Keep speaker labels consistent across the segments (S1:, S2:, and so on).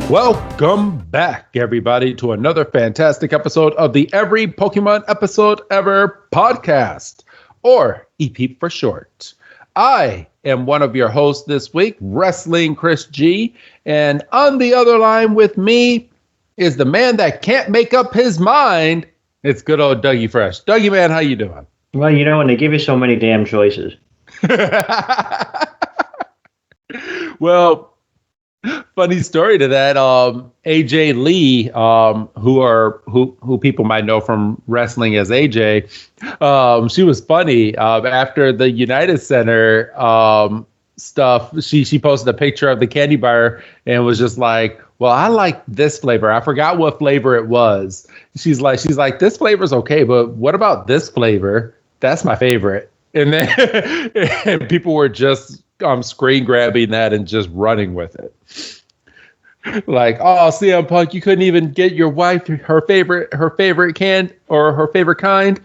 S1: Welcome back, everybody, to another fantastic episode of the Every Pokemon Episode Ever podcast, or EPEEP for short. I am one of your hosts this week, Wrestling Chris G, and on the other line with me is the man that can't make up his mind. It's good old Dougie Fresh. Dougie, man, how you doing?
S2: Well, you know, when they give you so many damn choices.
S1: Well, funny story to that. AJ Lee, who people might know from wrestling as AJ, she was funny. After the United Center stuff, she posted a picture of the candy bar and was just like, "Well, I like this flavor. I forgot what flavor it was." She's like, "This flavor's okay, but what about this flavor? That's my favorite." And then and people were just screen grabbing that and just running with it. Like, "Oh, CM Punk, you couldn't even get your wife her favorite can or her favorite kind."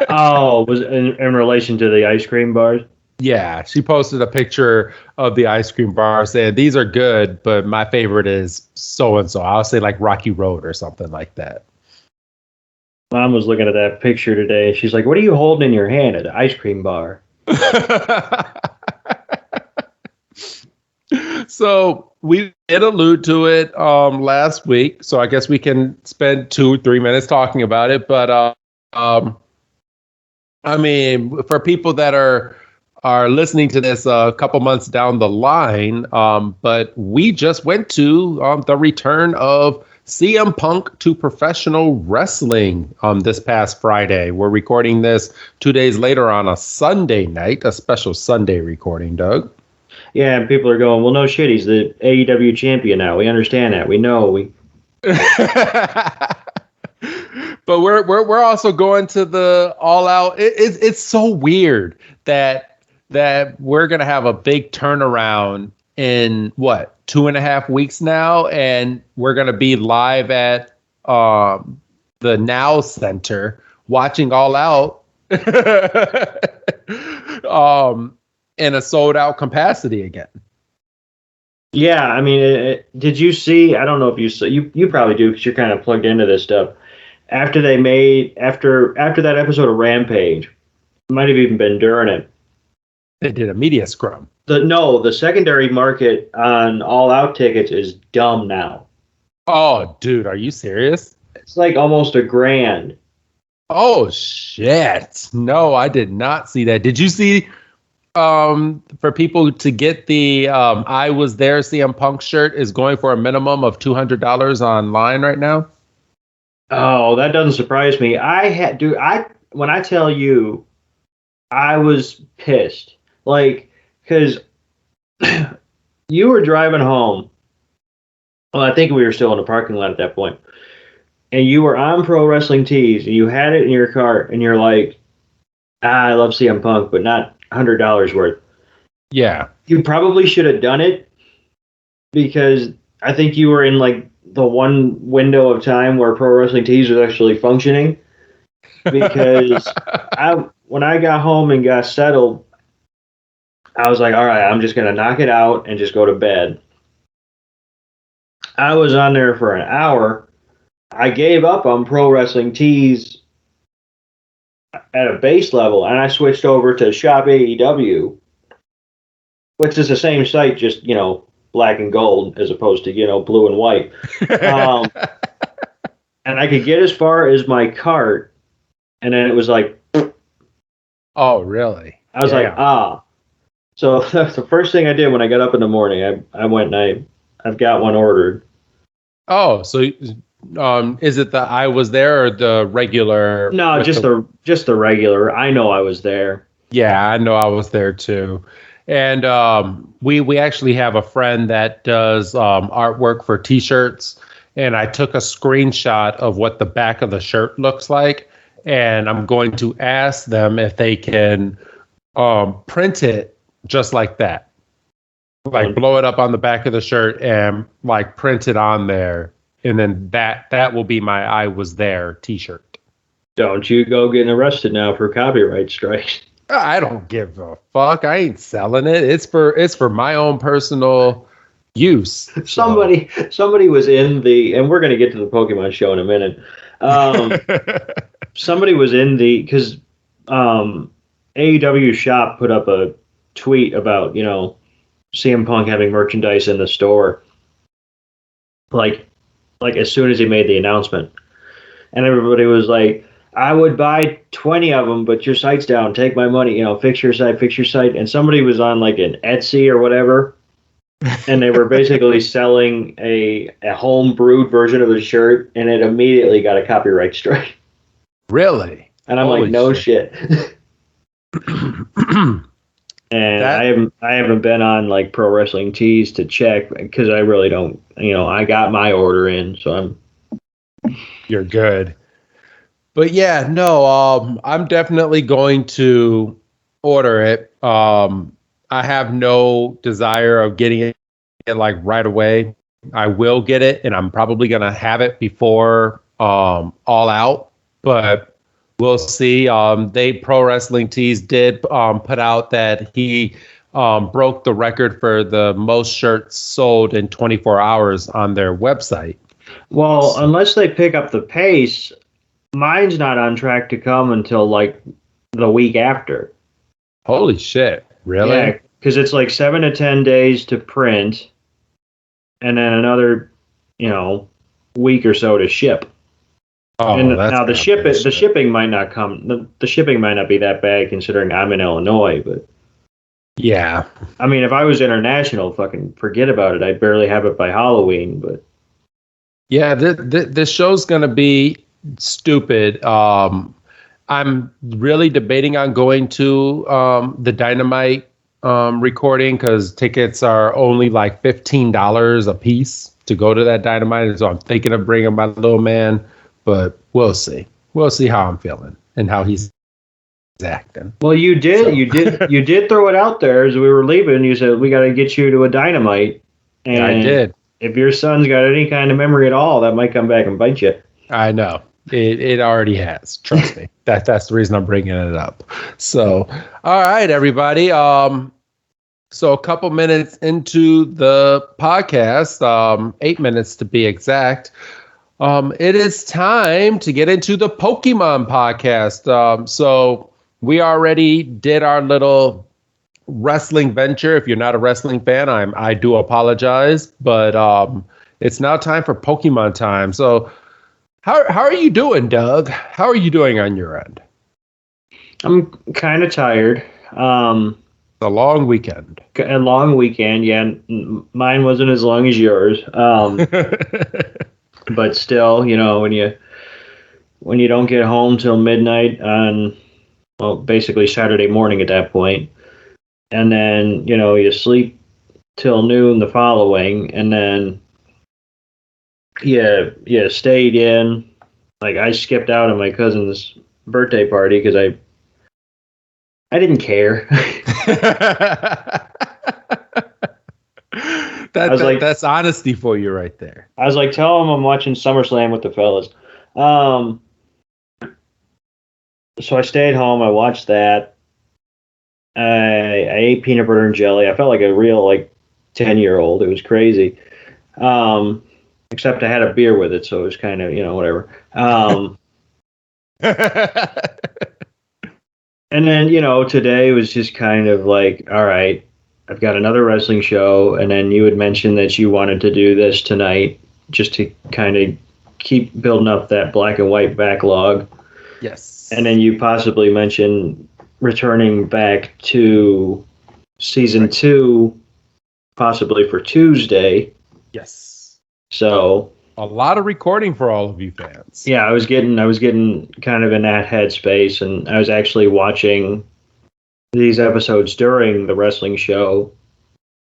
S2: Oh, was in relation to the ice cream bars?
S1: Yeah, she posted a picture of the ice cream bar saying, "These are good, but my favorite is so and so." I'll say like Rocky Road or something like that.
S2: Mom was looking at that picture today. She's like, "What are you holding in your hand?" An ice cream bar.
S1: So we did allude to it last week, so I guess we can spend 2-3 minutes talking about it. But I mean, for people that are listening to this a couple months down the line, but we just went to the return of CM Punk to professional wrestling this past Friday. We're recording this 2 days later on a Sunday night, a special Sunday recording, Doug.
S2: Yeah, and people are going, "Well, no shit, he's the AEW champion now. We understand that. We know."
S1: But we're also going to the All Out. It's so weird that we're gonna have a big turnaround in 2.5 weeks now, and we're gonna be live at the Now Center watching All Out. In a sold out capacity again.
S2: Yeah, I mean, did you see? I don't know if you saw. You probably do because you're kind of plugged into this stuff. After that episode of Rampage, might have even been during it.
S1: They did a media scrum.
S2: The secondary market on All Out tickets is dumb now.
S1: Oh, dude, are you serious?
S2: It's like almost $1,000.
S1: Oh shit! No, I did not see that. Did you see? For people to get the "I Was There" CM Punk shirt is going for a minimum of $200 online right now.
S2: Oh, that doesn't surprise me. When I tell you, I was pissed. Like, because you were driving home. Well, I think we were still in the parking lot at that point, and you were on Pro Wrestling Tees, and you had it in your car, and you're like, "I love CM Punk, but not $100 worth."
S1: Yeah,
S2: you probably should have done it because I think you were in like the one window of time where Pro Wrestling Tees was actually functioning. Because when I got home and got settled, I was like, "All right, I'm just gonna knock it out and just go to bed." I was on there for an hour. I gave up on Pro Wrestling Tees at a base level, and I switched over to Shop AEW, which is the same site, just, black and gold as opposed to, blue and white. And I could get as far as my cart, and then it was like,
S1: oh, really?
S2: I was like, ah. So that's the first thing I did when I got up in the morning. I went and I've got one ordered.
S1: Oh, so is it the "I Was There" or the regular?
S2: No, just the regular. I know I was there.
S1: Yeah, I know I was there too. And we actually have a friend that does artwork for T-shirts, and I took a screenshot of what the back of the shirt looks like, and I'm going to ask them if they can print it just like that. Like blow it up on the back of the shirt and like print it on there, and then that will be my "I Was There" T-shirt.
S2: Don't you go getting arrested now for copyright strikes.
S1: I don't give a fuck. I ain't selling it. It's for my own personal use.
S2: Somebody was in the, and we're going to get to the Pokemon show in a minute. Somebody was in the, because AEW shop put up a tweet about, CM Punk having merchandise in the store, like as soon as he made the announcement, and everybody was like, I would buy 20 of them, but your site's down. Take my money, fix your site. And somebody was on like an Etsy or whatever, and they were basically selling a home brewed version of the shirt, and it immediately got a copyright strike.
S1: Really?
S2: And I'm
S1: Holy
S2: like, no shit. And I haven't been on like Pro Wrestling Tees to check because I really don't. I got my order in, so
S1: You're good. But yeah, no, I'm definitely going to order it. I have no desire of getting it like right away. I will get it, and I'm probably gonna have it before All Out, but we'll see. They Pro Wrestling Tees did put out that he broke the record for the most shirts sold in 24 hours on their website.
S2: Well, unless they pick up the pace, mine's not on track to come until like the week after.
S1: Holy shit. Really?
S2: Yeah, because it's like 7 to 10 days to print, and then another, week or so to ship.
S1: Oh,
S2: and now the shipping might not come. The shipping might not be that bad considering I'm in Illinois, but
S1: yeah.
S2: I mean, if I was international, fucking forget about it. I'd barely have it by Halloween, but
S1: yeah, this show's gonna be stupid. I'm really debating on going to the Dynamite recording because tickets are only like $15 a piece to go to that Dynamite. So I'm thinking of bringing my little man. But we'll see. We'll see how I'm feeling and how he's acting.
S2: Well, you did throw it out there as we were leaving. You said we got to get you to a Dynamite. And
S1: yeah, I did.
S2: If your son's got any kind of memory at all, that might come back and bite you.
S1: I know it already has. Trust me. That's the reason I'm bringing it up. So, all right, everybody. So a couple minutes into the podcast, 8 minutes to be exact. It is time to get into the Pokemon podcast. So we already did our little wrestling venture. If you're not a wrestling fan, I do apologize, but it's now time for Pokemon time. So how are you doing, Doug? How are you doing on your end?
S2: I'm kind of tired.
S1: A long weekend.
S2: A long weekend, yeah. Mine wasn't as long as yours. But still, when you don't get home till midnight on, well, basically Saturday morning at that point, and then you sleep till noon the following, and then you stayed in. Like I skipped out on my cousin's birthday party because I didn't care.
S1: That's honesty for you right there.
S2: I was like, tell him I'm watching SummerSlam with the fellas. So I stayed home. I watched that. I ate peanut butter and jelly. I felt like a real 10-year-old. It was crazy. Except I had a beer with it, so it was kind of whatever. And then today was just kind of like, all right, I've got another wrestling show, and then you had mentioned that you wanted to do this tonight just to kind of keep building up that black and white backlog.
S1: Yes.
S2: And then you possibly mentioned returning back to season 2, possibly for Tuesday.
S1: Yes.
S2: So
S1: a lot of recording for all of you fans.
S2: Yeah, I was getting kind of in that headspace, and I was actually watching these episodes during the wrestling show.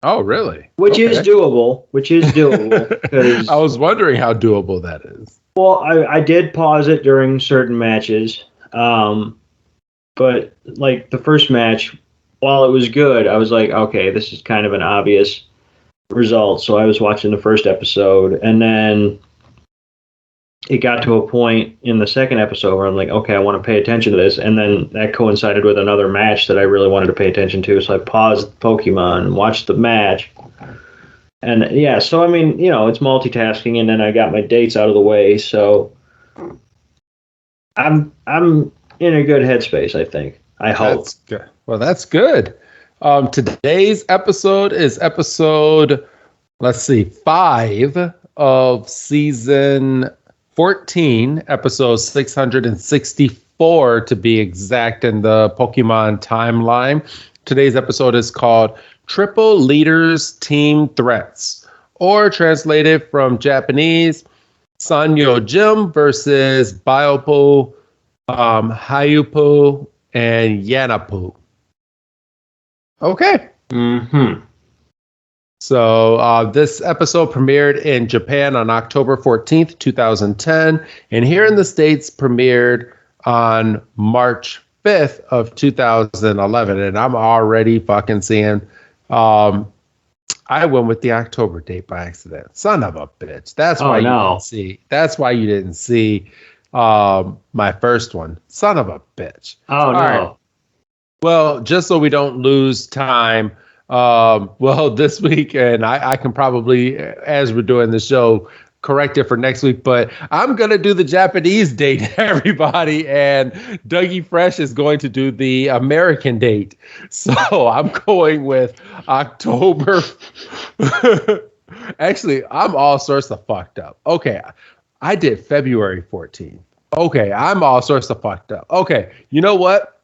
S1: Oh, really?
S2: Which is doable. Because
S1: I was wondering how doable that is.
S2: Well, I did pause it during certain matches. But like the first match, while it was good, I was like, okay, this is kind of an obvious result. So I was watching the first episode, and then it got to a point in the second episode where I'm like, okay, I want to pay attention to this. And then that coincided with another match that I really wanted to pay attention to. So I paused Pokemon and watched the match. And yeah, so I mean, it's multitasking, and then I got my dates out of the way, so I'm in a good headspace, I think. I hope.
S1: That's good. Well, that's good. Today's episode is episode, let's see, 5 of season 14, episode 664 to be exact in the Pokemon timeline. Today's episode is called Triple Leaders Team Threats, or translated from Japanese, Sanyo Jim versus Baoppu, Hiyappu, and Yanappu. Okay.
S2: Mm-hmm.
S1: So this episode premiered in Japan on October 14th, 2010. And here in the States premiered on March 5th of 2011. And I'm already fucking seeing... I went with the October date by accident. Son of a bitch. That's why you didn't see. That's why you didn't see my first one. Son of a bitch.
S2: Oh, no.
S1: Right. Well, just so we don't lose time, this week, and I can probably, as we're doing the show, correct it for next week, but I'm going to do the Japanese date, everybody, and Dougie Fresh is going to do the American date. So I'm going with October. Actually, I'm all sorts of fucked up. Okay, I did February 14th. Okay, I'm all sorts of fucked up. Okay, you know what?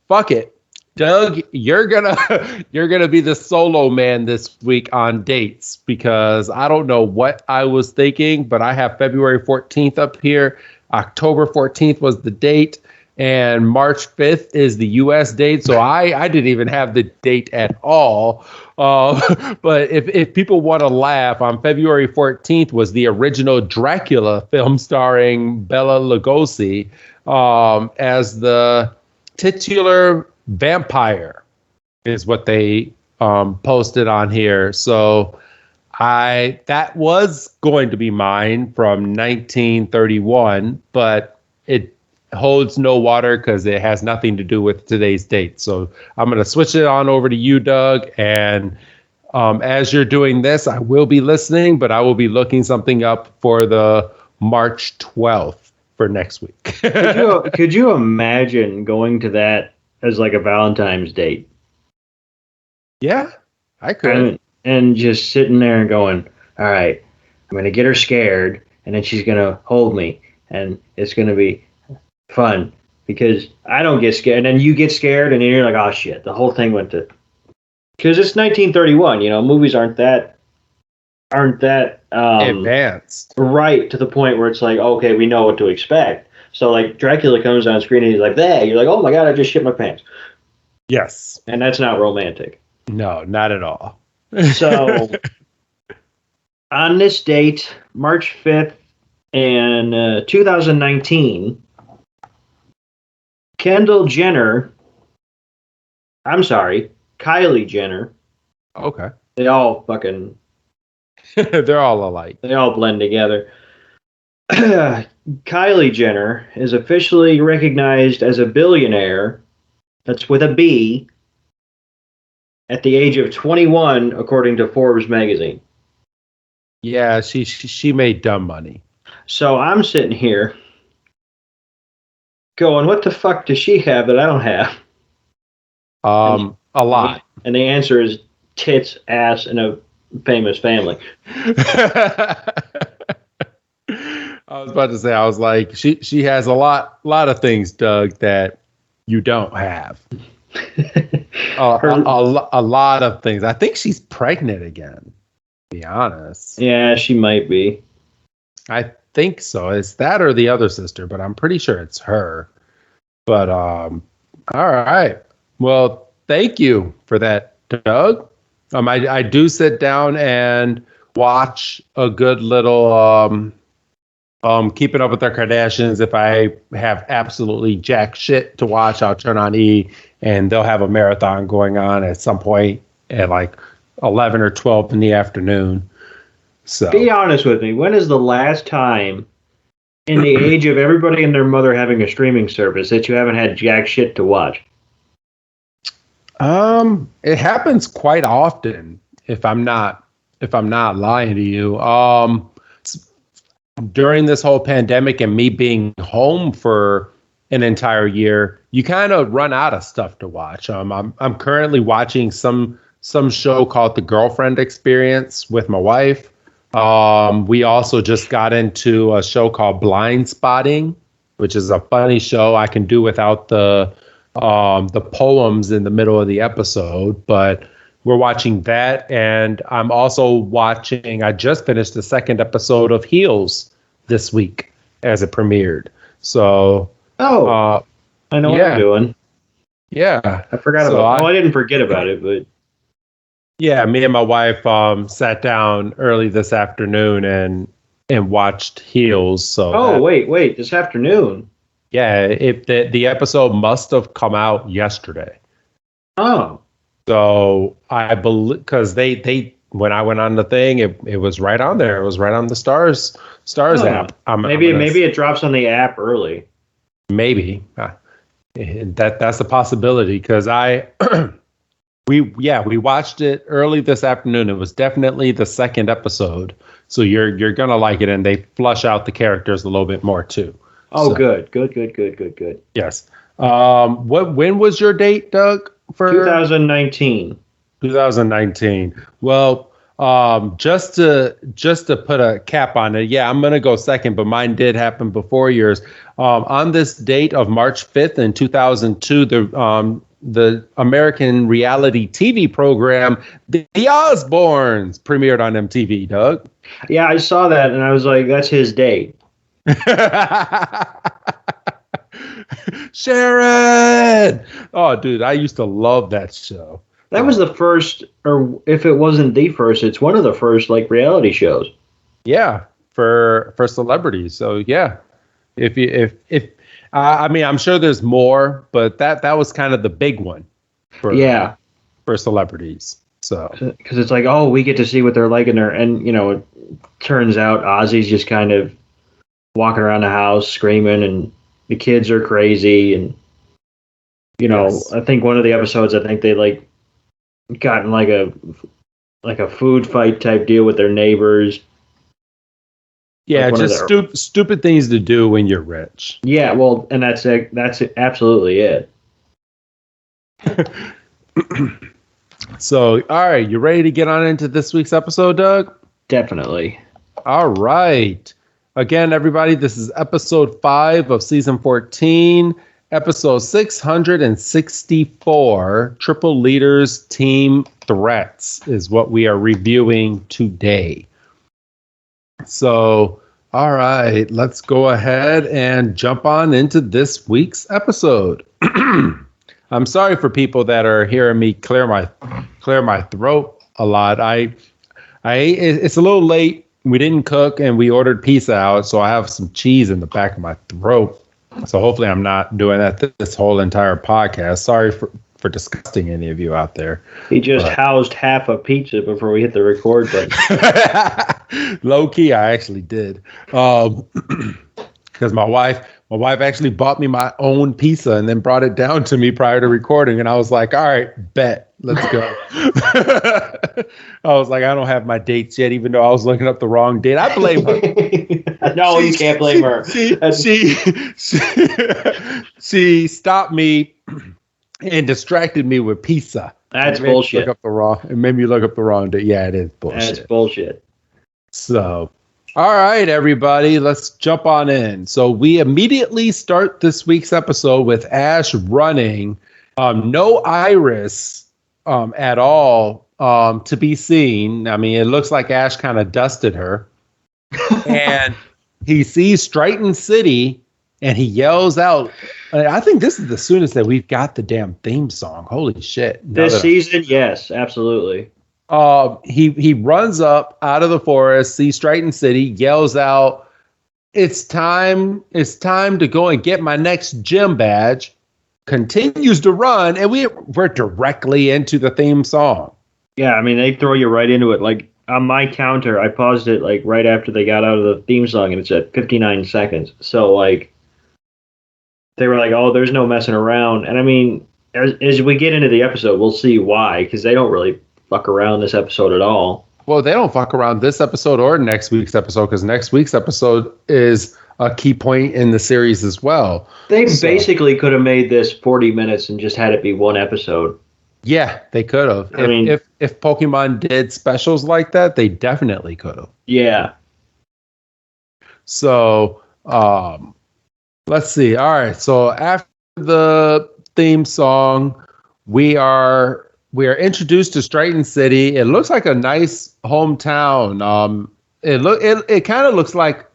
S1: Fuck it. Doug, you're gonna be the solo man this week on dates, because I don't know what I was thinking, but I have February 14th up here. October 14th was the date, and March 5th is the U.S. date. So I didn't even have the date at all. But if people want to laugh, on February 14th was the original Dracula film starring Bela Lugosi as the titular vampire, is what they posted on here. So that was going to be mine from 1931, but it holds no water because it has nothing to do with today's date. So I'm going to switch it on over to you, Doug. And as you're doing this, I will be listening, but I will be looking something up for the March 12th for next week.
S2: Could you imagine going to that as like a Valentine's date?
S1: Yeah, I could.
S2: And just sitting there and going, all right, I'm going to get her scared, and then she's going to hold me, and it's going to be fun because I don't get scared, and then you get scared, and then you're like, oh shit, the whole thing went to... Because it's 1931, movies aren't that
S1: advanced.
S2: Right, to the point where it's like, okay, we know what to expect. So, like, Dracula comes on screen and he's like, there. You're like, oh my God, I just shit my pants.
S1: Yes.
S2: And that's not romantic.
S1: No, not at all.
S2: So, on this date, March 5th, in 2019, Kylie Jenner.
S1: Okay.
S2: They all fucking...
S1: They're all alike.
S2: They all blend together. Kylie Jenner is officially recognized as a billionaire, that's with a B, at the age of 21, according to Forbes magazine.
S1: Yeah, she made dumb money.
S2: So I'm sitting here going, what the fuck does she have that I don't have?
S1: A lot.
S2: And the answer is tits, ass, and a famous family.
S1: I was about to say, I was like, she has a lot of things, Doug, that you don't have. A lot of things. I think she's pregnant again, to be honest.
S2: Yeah, she might be.
S1: I think so. It's that or the other sister, but I'm pretty sure it's her. But all right. Well, thank you for that, Doug. I do sit down and watch a good little Keeping Up with the Kardashians. If I have absolutely jack shit to watch, I'll turn on E, and they'll have a marathon going on at some point at like 11 or 12 in the afternoon. So
S2: be honest with me. When is the last time in the age of everybody and their mother having a streaming service that you haven't had jack shit to watch?
S1: It happens quite often if I'm not if I'm not lying to you. During this whole pandemic and me being home for an entire year, you kind of run out of stuff to watch. I'm currently watching some show called The Girlfriend Experience with my wife. We also just got into a show called Blind Spotting, which is a funny show. I can do without the poems in the middle of the episode, but we're watching that, and I'm also watching. I just finished the second episode of Heels this week as it premiered. So,
S2: I know what I'm doing.
S1: Yeah,
S2: I forgot about. I didn't forget about it, but
S1: yeah, me and my wife sat down early this afternoon and watched Heels. So,
S2: wait, this afternoon.
S1: Yeah, the episode must have come out yesterday.
S2: Oh.
S1: So I believe because they when I went on the thing, it was right on there. It was right on the Stars app.
S2: Maybe it drops on the app early.
S1: Maybe that's a possibility because we watched it early this afternoon. It was definitely the second episode, so you're gonna like it, and they flush out the characters a little bit more too.
S2: Oh, so, good.
S1: Yes. When was your date, Doug? For
S2: 2019.
S1: 2019. Well, just to put a cap on it, yeah, I'm gonna go second, but mine did happen before yours. On this date of March 5th in 2002, the American reality TV program The Osbournes premiered on MTV. Doug.
S2: Yeah, I saw that, and I was like, "That's his date."
S1: Sharon! Oh, dude, I used to love that show.
S2: That was the first, or if it wasn't the first, it's one of the first like reality shows.
S1: Yeah, for celebrities. So yeah, if I mean, I'm sure there's more, but that was kind of the big one. For celebrities. So
S2: because it's like, oh, we get to see what they're like in there, and it turns out Ozzy's just kind of walking around the house screaming, and the kids are crazy, and yes. I think one of the episodes, they like got in like a food fight type deal with their neighbors.
S1: Yeah, like just stupid things to do when you're rich.
S2: Yeah, well, and that's absolutely it.
S1: So, all right, you ready to get on into this week's episode, Doug?
S2: Definitely.
S1: All right. Again, everybody, this is episode 5 of season 14, episode 664, Triple Leaders Team Threats is what we are reviewing today. So, all right, let's go ahead and jump on into this week's episode. I'm sorry for people that are hearing me clear my throat a lot. It's a little late. We didn't cook and we ordered pizza out, so I have some cheese in the back of my throat. So hopefully I'm not doing that this whole entire podcast. Sorry for disgusting any of you out there.
S2: He just housed half a pizza before we hit the record button.
S1: Low key, I actually did. Because my wife actually bought me my own pizza and then brought it down to me prior to recording. And I was like, all right, bet. Let's go. I was like, I don't have my dates yet, even though I was looking up the wrong date. I blame her.
S2: No, you can't blame her.
S1: She stopped me and distracted me with pizza.
S2: That's bullshit.
S1: It made me look up the wrong date. Yeah, it is bullshit.
S2: That's bullshit.
S1: So, all right, everybody, let's jump on in. So we immediately start this week's episode with Ash running. No Iris at all to be seen. I mean, it looks like Ash kind of dusted her. And he sees Striaton City and he yells out. I think this is the soonest that we've got the damn theme song. Holy shit.
S2: This season, yes, absolutely.
S1: He runs up out of the forest, sees Striaton City, yells out, it's time to go and get my next gym badge. Continues to run, and we're directly into the theme song.
S2: Yeah, I mean, they throw you right into it. Like, on my counter, I paused it, like, right after they got out of the theme song, and it's at 59 seconds. So, like, they were like, oh, there's no messing around. And, I mean, as we get into the episode, we'll see why, because they don't really fuck around this episode at all.
S1: Well, they don't fuck around this episode or next week's episode, because next week's episode is a key point in the series as well.
S2: They basically could have made this 40 minutes and just had it be one episode.
S1: Yeah, they could have.
S2: I mean,
S1: if Pokemon did specials like that, they definitely could have.
S2: Yeah.
S1: So, let's see. All right. So after the theme song, we are introduced to Striaton City. It looks like a nice hometown. It kind of looks like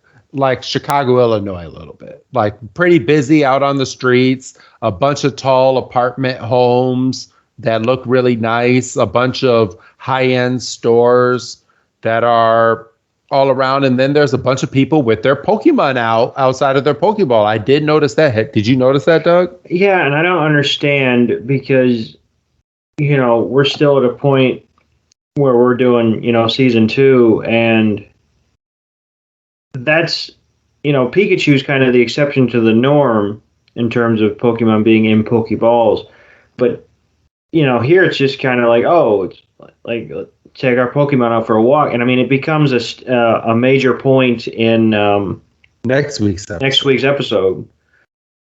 S1: Chicago, Illinois, a little bit. Like pretty busy out on the streets. A bunch of tall apartment homes that look really nice. A bunch of high-end stores that are all around, and then there's a bunch of people with their Pokemon outside of their Pokeball. I did notice that. Did you notice that, Doug?
S2: Yeah, and I don't understand because, we're still at a point where we're doing, season 2, and that's, Pikachu's kind of the exception to the norm in terms of Pokemon being in Pokeballs. But, here it's just kind of like, oh, it's like, take our Pokemon out for a walk. And I mean, it becomes a major point in
S1: next week's
S2: episode.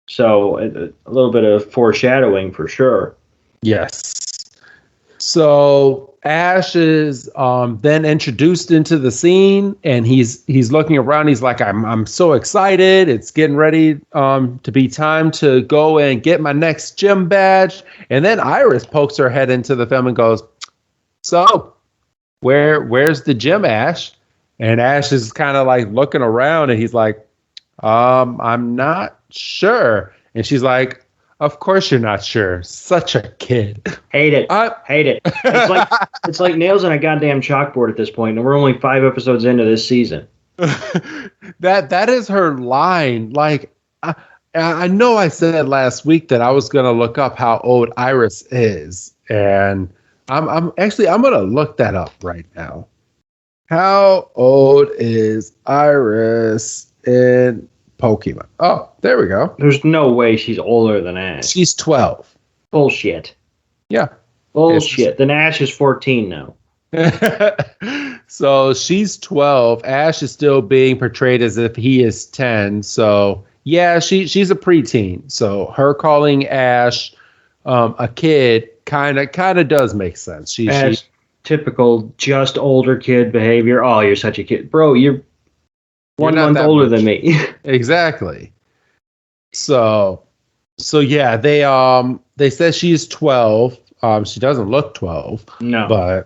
S2: So a little bit of foreshadowing for sure.
S1: Yes. So Ash is then introduced into the scene, and he's looking around. He's like, I'm so excited. It's getting ready to be time to go and get my next gym badge. And then Iris pokes her head into the film and goes, so where's the gym, Ash? And Ash is kind of like looking around, and he's like, I'm not sure. And she's like, of course you're not sure. Such a kid.
S2: Hate it. Hate it. It's like nails on a goddamn chalkboard at this point, and we're only 5 episodes into this season.
S1: That is her line. Like, I know I said last week that I was gonna look up how old Iris is, and I'm gonna look that up right now. How old is Iris in Pokemon? Oh, there we go.
S2: There's no way she's older than Ash.
S1: She's 12.
S2: Bullshit.
S1: Yeah.
S2: Bullshit. Then Ash is 14 now.
S1: So she's 12. Ash is still being portrayed as if he is 10. So yeah, she's a preteen. So her calling Ash a kid kind of does make sense. She's
S2: typical just older kid behavior. Oh, you're such a kid, bro. You're 1 month older than me.
S1: Exactly. So yeah, they said she's 12. She doesn't look 12.
S2: No.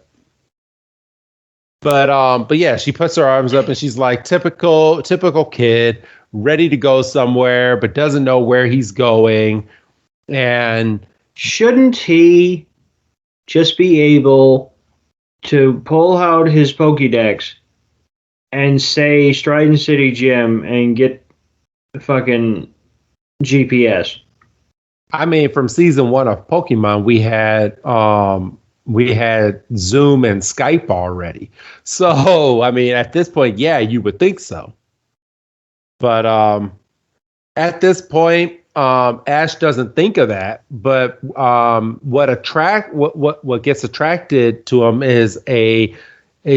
S1: But yeah, she puts her arms up and she's like typical kid, ready to go somewhere, but doesn't know where he's going. And
S2: shouldn't he just be able to pull out his Pokédex and say Striaton City Gym and get the fucking GPS?
S1: I mean, from season 1 of Pokemon, we had Zoom and Skype already. So, I mean, at this point, yeah, you would think so. But at this point, Ash doesn't think of that. But what gets attracted to him is a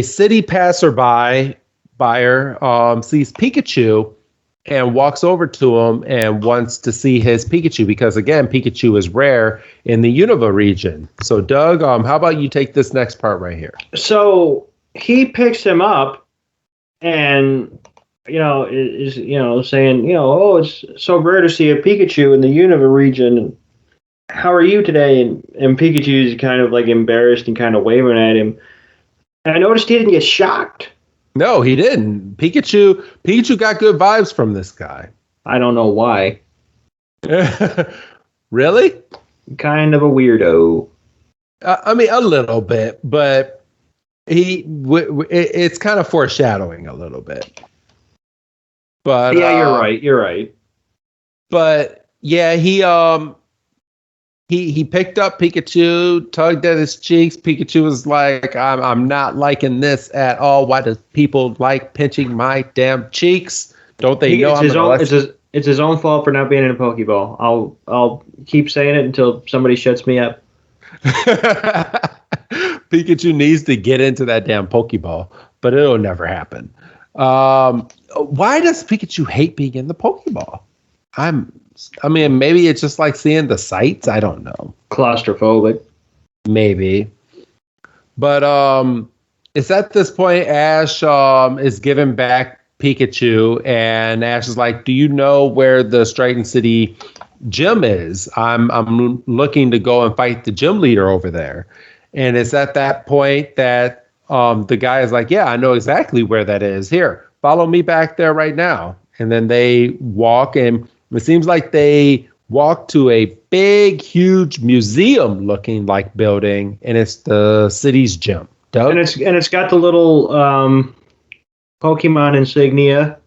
S1: city passerby buyer sees Pikachu and walks over to him and wants to see his Pikachu because, again, Pikachu is rare in the Unova region. So, Doug, how about you take this next part right here?
S2: So he picks him up and, is saying, oh, it's so rare to see a Pikachu in the Unova region. How are you today? And Pikachu's kind of like embarrassed and kind of waving at him. And I noticed he didn't get shocked.
S1: No, he didn't. Pikachu got good vibes from this guy.
S2: I don't know why.
S1: Really?
S2: Kind of a weirdo.
S1: I mean, a little bit, but it's kind of foreshadowing a little bit. But
S2: yeah, you're right.
S1: But yeah, he picked up Pikachu, tugged at his cheeks. Pikachu was like, I'm not liking this at all. Why do people like pinching my damn cheeks? Don't they know
S2: it's his own fault for not being in a Pokeball. I'll keep saying it until somebody shuts me up.
S1: Pikachu needs to get into that damn Pokeball, but it'll never happen. Why does Pikachu hate being in the Pokeball? I mean, maybe it's just like seeing the sights. I don't know.
S2: Claustrophobic.
S1: Maybe. But it's at this point Ash is giving back Pikachu, and Ash is like, "Do you know where the Striaton City gym is? I'm looking to go and fight the gym leader over there." And it's at that point that the guy is like, "Yeah, I know exactly where that is. Here, follow me back there right now." And then they walk, and it seems like they walk to a big, huge museum looking like building, and it's the city's gym. Doug?
S2: And it's got the little Pokemon insignia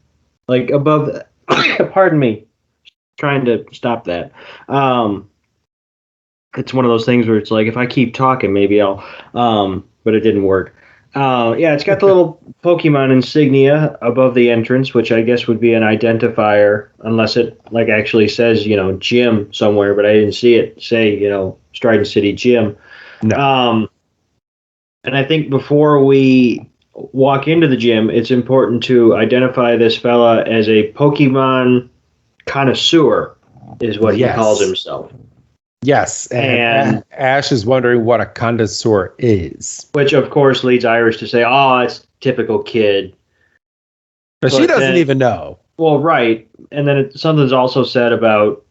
S2: like above. Pardon me, trying to stop that. It's one of those things where it's like if I keep talking, maybe I'll. But it didn't work. Yeah, it's got the little Pokemon insignia above the entrance, which I guess would be an identifier, unless it like actually says gym somewhere. But I didn't see it say Striaton City Gym.
S1: No.
S2: And I think before we walk into the gym, it's important to identify this fella as a Pokemon connoisseur, is what he calls himself.
S1: Yes, and Ash is wondering what a connoisseur is.
S2: Which, of course, leads Iris to say, "Oh, it's typical kid."
S1: But she doesn't even know.
S2: Well, right. And then something's also said about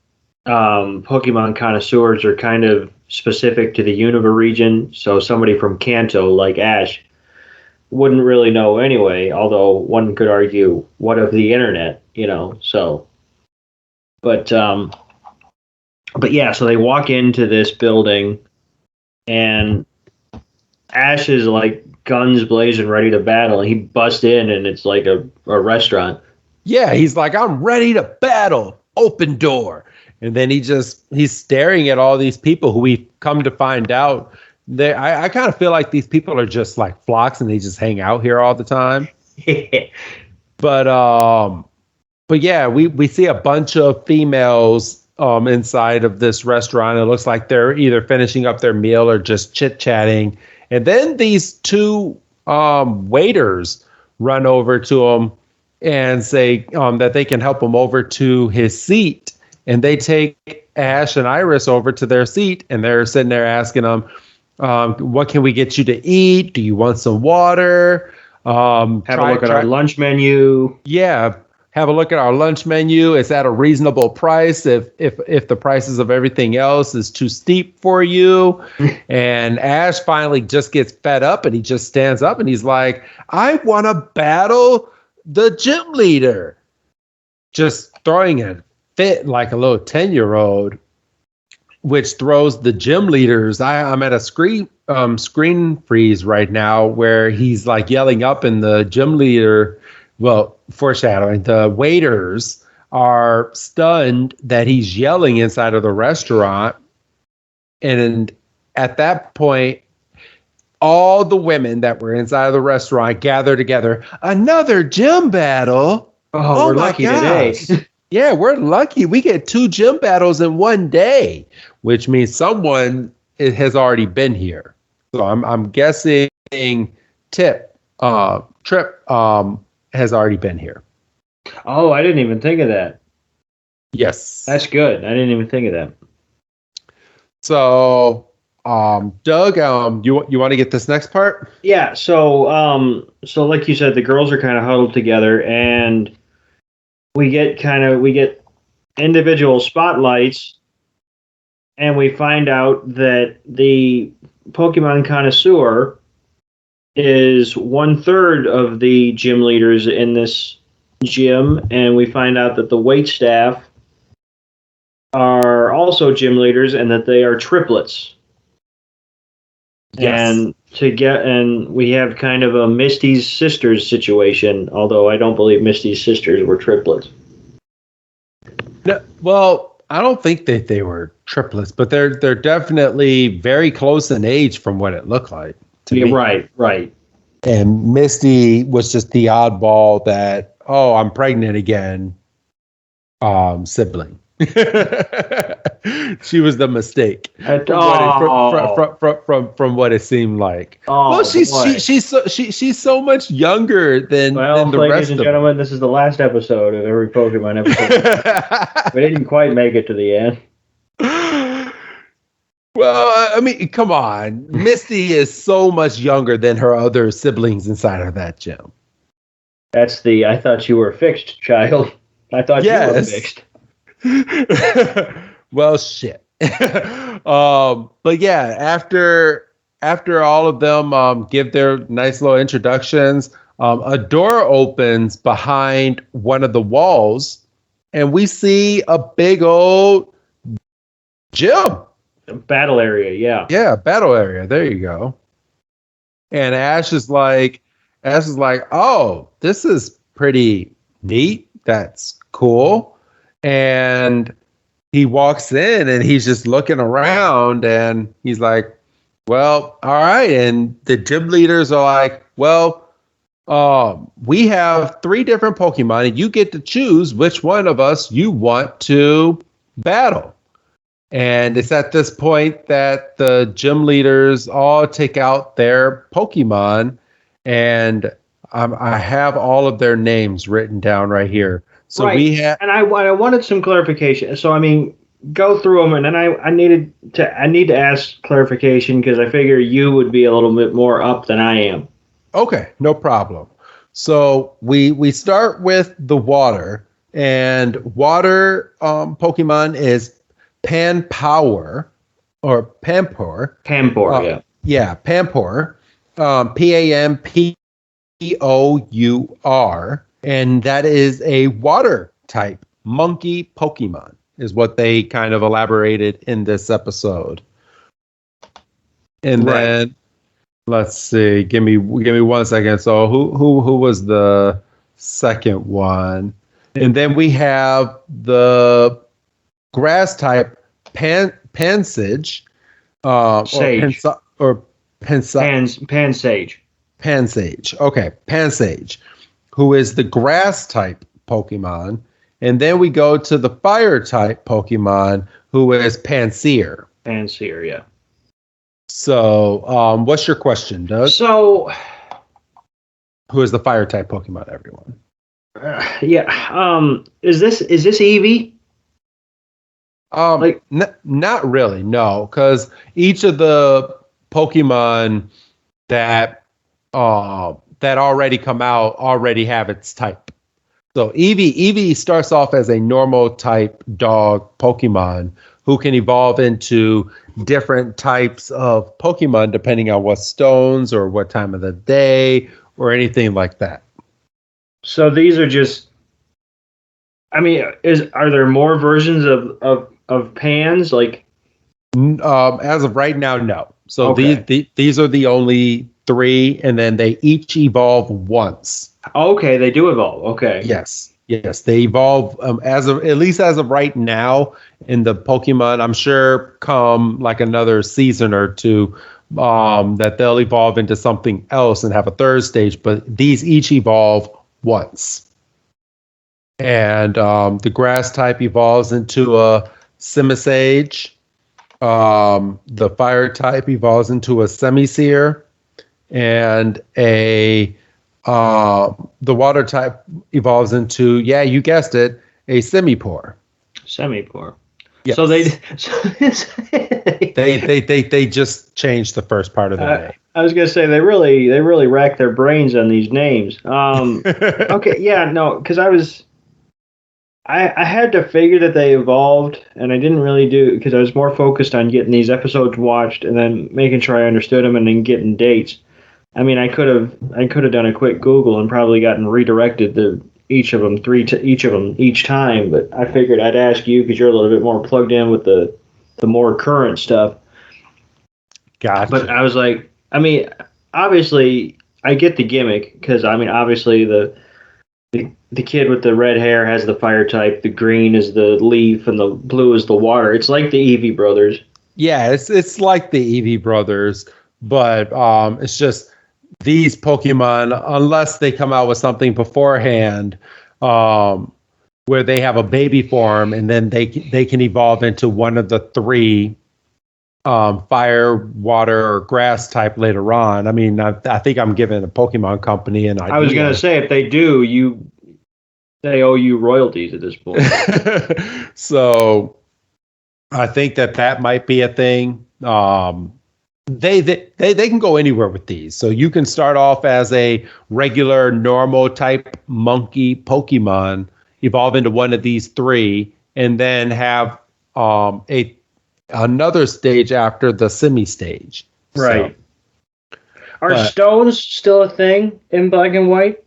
S2: Pokemon connoisseurs are kind of specific to the Unova region, so somebody from Kanto, like Ash, wouldn't really know anyway, although one could argue, what of the internet, so. But yeah, so they walk into this building, and Ash is like guns blazing, ready to battle. He busts in, and it's like a restaurant.
S1: Yeah, he's like, "I'm ready to battle. Open door." And then he's staring at all these people who we've come to find out. I kind of feel like these people are just like flocks, and they just hang out here all the time. But yeah, we see a bunch of females inside of this restaurant. It looks like they're either finishing up their meal or just chit-chatting. And then these two waiters run over to him and say that they can help him over to his seat. And they take Ash and Iris over to their seat, and they're sitting there asking them, "What can we get you to eat? Do you want some water?
S2: Have a look at our lunch menu."
S1: Yeah. Have a look at our lunch menu. It's at a reasonable price if the prices of everything else is too steep for you. And Ash finally just gets fed up, and he just stands up and he's like, "I want to battle the gym leader." Just throwing a fit like a little 10-year-old, which throws the gym leaders. I'm at a screen freeze right now where he's like yelling up, and the gym leader, well, foreshadowing, the waiters are stunned that he's yelling inside of the restaurant. And at that point, all the women that were inside of the restaurant gather together. "Another gym battle?
S2: Oh, we're lucky today."
S1: Yeah, we're lucky. We get 2 gym battles in one day, which means someone has already been here. So I'm guessing Trip has already been here.
S2: Oh, I didn't even think of that.
S1: Yes.
S2: That's good. I didn't even think of that.
S1: So, Doug, you want to get this next part?
S2: Yeah, so like you said, the girls are kind of huddled together, and we get individual spotlights, and we find out that the Pokemon connoisseur is 1/3 of the gym leaders in this gym, and we find out that the wait staff are also gym leaders, and that they are triplets. Yes. And we have kind of a Misty's sisters situation, although I don't believe Misty's sisters were triplets.
S1: No, well, I don't think that they were triplets, but they're definitely very close in age from what it looked like to me.
S2: Right.
S1: And Misty was just the oddball that, "Oh, I'm pregnant again," sibling. She was the mistake from what it seemed like. Well, she's so much younger than the
S2: ladies
S1: rest
S2: and
S1: of
S2: gentlemen, this is the last episode of every Pokemon episode. We didn't quite make it to the end.
S1: Well, I mean, come on. Misty is so much younger than her other siblings inside of that gym.
S2: That's the I thought you were fixed, child. I thought you were fixed.
S1: Well, shit. But yeah, after all of them give their nice little introductions, a door opens behind one of the walls, and we see a big old gym.
S2: Battle area, yeah.
S1: Yeah, battle area. There you go. And Ash is like, oh, this is pretty neat. That's cool. And he walks in and he's just looking around and he's like, well, all right. And the gym leaders are like, well, we have 3 different Pokemon and you get to choose which one of us you want to battle. And it's at this point that the gym leaders all take out their Pokemon, and I have all of their names written down right here. So we have,
S2: and I wanted some clarification. So I mean, go through them, and then I need to ask clarification because I figure you would be a little bit more up than I am.
S1: Okay, no problem. So we start with the water, and water Pokemon is Panpour or Pampor.
S2: Pampor, yeah.
S1: Yeah, Pampor. Pampour. And that is a water type monkey Pokemon, is what they kind of elaborated in this episode. And then let's see, give me 1 second. So who was the second one? And then we have the grass type Pansage,
S2: Sage. Pansage.
S1: Pansage. Okay, Pansage, who is the grass type Pokemon. And then we go to the fire type Pokemon, who is Pansear.
S2: Pansear, yeah.
S1: So, what's your question, Doug?
S2: So,
S1: who is the fire type Pokemon, everyone?
S2: Is this Eevee?
S1: Not really, no, because each of the Pokemon that already come out already have its type. So Eevee starts off as a normal type dog Pokemon who can evolve into different types of Pokemon depending on what stones or what time of the day or anything like that.
S2: So these are just, I mean, are there more versions of Pans? Like,
S1: as of right now, no. So
S2: okay.
S1: these are the only 3, and then they each evolve once.
S2: Okay, they do evolve. Okay.
S1: Yes, they evolve at least as of right now in the Pokemon. I'm sure come like another season or 2 that they'll evolve into something else and have a 3rd stage. But these each evolve once. And the grass type evolves into a Simisage. The fire type evolves into a Semisear, and the water type evolves into, yeah, you guessed it, a Semipour.
S2: Semipour.
S1: Yes.
S2: So they
S1: just changed the first part of the name.
S2: I was gonna say they really racked their brains on these names. Okay, yeah, no, because I had to figure that they evolved, and I didn't really do because I was more focused on getting these episodes watched and then making sure I understood them and then getting dates. I mean, I could have done a quick Google and probably gotten redirected to each of them each time, but I figured I'd ask you because you're a little bit more plugged in with the more current stuff.
S1: Gotcha.
S2: But I was like, I mean, obviously I get the gimmick because I mean, obviously the kid with the red hair has the fire type, the green is the leaf, and the blue is the water. It's like the Eevee brothers.
S1: Yeah, it's like the Eevee brothers, but it's just these Pokemon, unless they come out with something beforehand, where they have a baby form, and then they can evolve into one of the three fire, water, or grass type later on. I mean, I think I'm giving the Pokemon Company an idea.
S2: I was gonna say if they do, they owe you royalties at this point.
S1: So I think that might be a thing. They can go anywhere with these. So you can start off as a regular, normal type monkey Pokemon, evolve into one of these three, and then have another stage after the semi stage.
S2: Right. So, are stones still a thing in Black and White?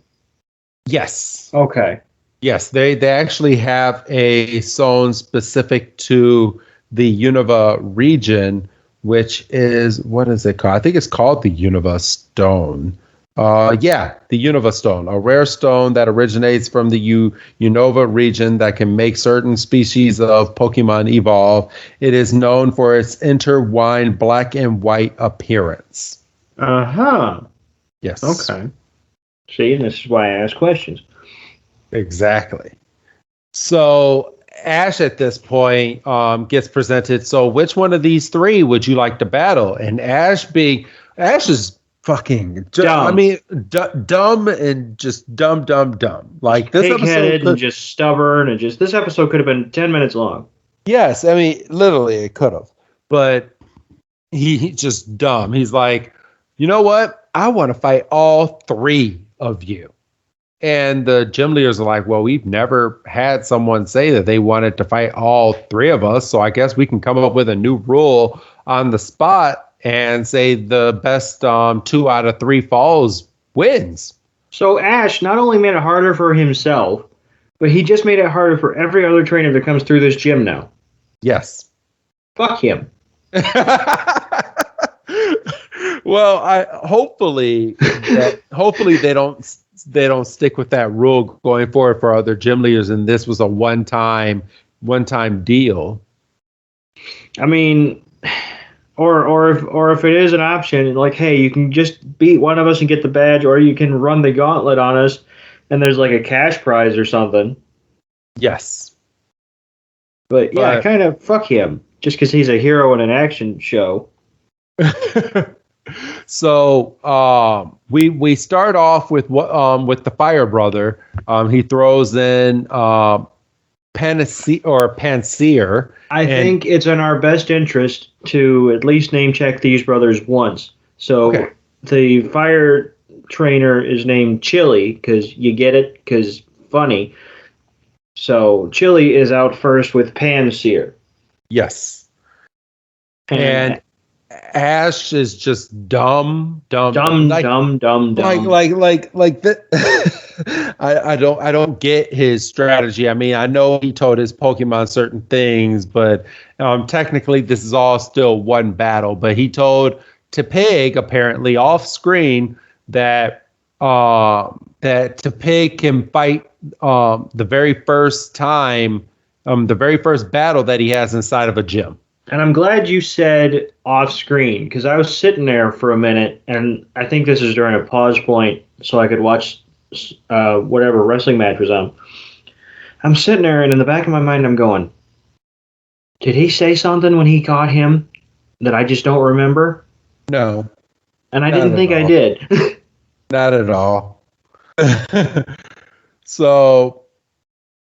S1: Yes.
S2: Okay.
S1: Yes, they actually have a stone specific to the Unova region, which is, what is it called? I think it's called the Unova Stone. The Unova Stone, a rare stone that originates from the Unova region that can make certain species of Pokemon evolve. It is known for its intertwined black and white appearance.
S2: Uh-huh.
S1: Yes.
S2: Okay. See, and this is why I ask questions.
S1: Exactly. So Ash at this point gets presented. So which one of these three would you like to battle? And Ash is fucking dumb. I mean, dumb and just dumb. Like this
S2: pig-headed and just stubborn and just this episode could have been 10 minutes long.
S1: Yes, I mean, literally it could have. But he's just dumb. He's like, you know what? I want to fight all three of you. And the gym leaders are like, well, we've never had someone say that they wanted to fight all three of us. So I guess we can come up with a new rule on the spot and say the best 2 out of 3 falls wins.
S2: So Ash not only made it harder for himself, but he just made it harder for every other trainer that comes through this gym now.
S1: Yes.
S2: Fuck him.
S1: Well, hopefully they don't stick with that rule going forward for other gym leaders, and this was a one-time deal. I
S2: mean, or if it is an option, like, hey, you can just beat one of us and get the badge, or you can run the gauntlet on us, and there's like a cash prize or something.
S1: Yes.
S2: But yeah, kind of fuck him, just because he's a hero in an action show.
S1: So we start off with the Fire Brother. He throws in Panseer.
S2: I think it's in our best interest to at least name check these brothers once. So The fire trainer is named Chili because you get it because funny. So Chili is out first with Panseer.
S1: Yes. And Ash is just dumb. Like that. I don't get his strategy. I mean, I know he told his Pokemon certain things, but technically this is all still one battle. But he told Tepig apparently off screen that Tepig can fight the very first time, the very first battle that he has inside of a gym.
S2: And I'm glad you said off screen because I was sitting there for a minute, and I think this is during a pause point so I could watch whatever wrestling match was on. I'm sitting there, and in the back of my mind, I'm going, did he say something when he caught him that I just don't remember?
S1: No.
S2: And I didn't think I did.
S1: Not at all. So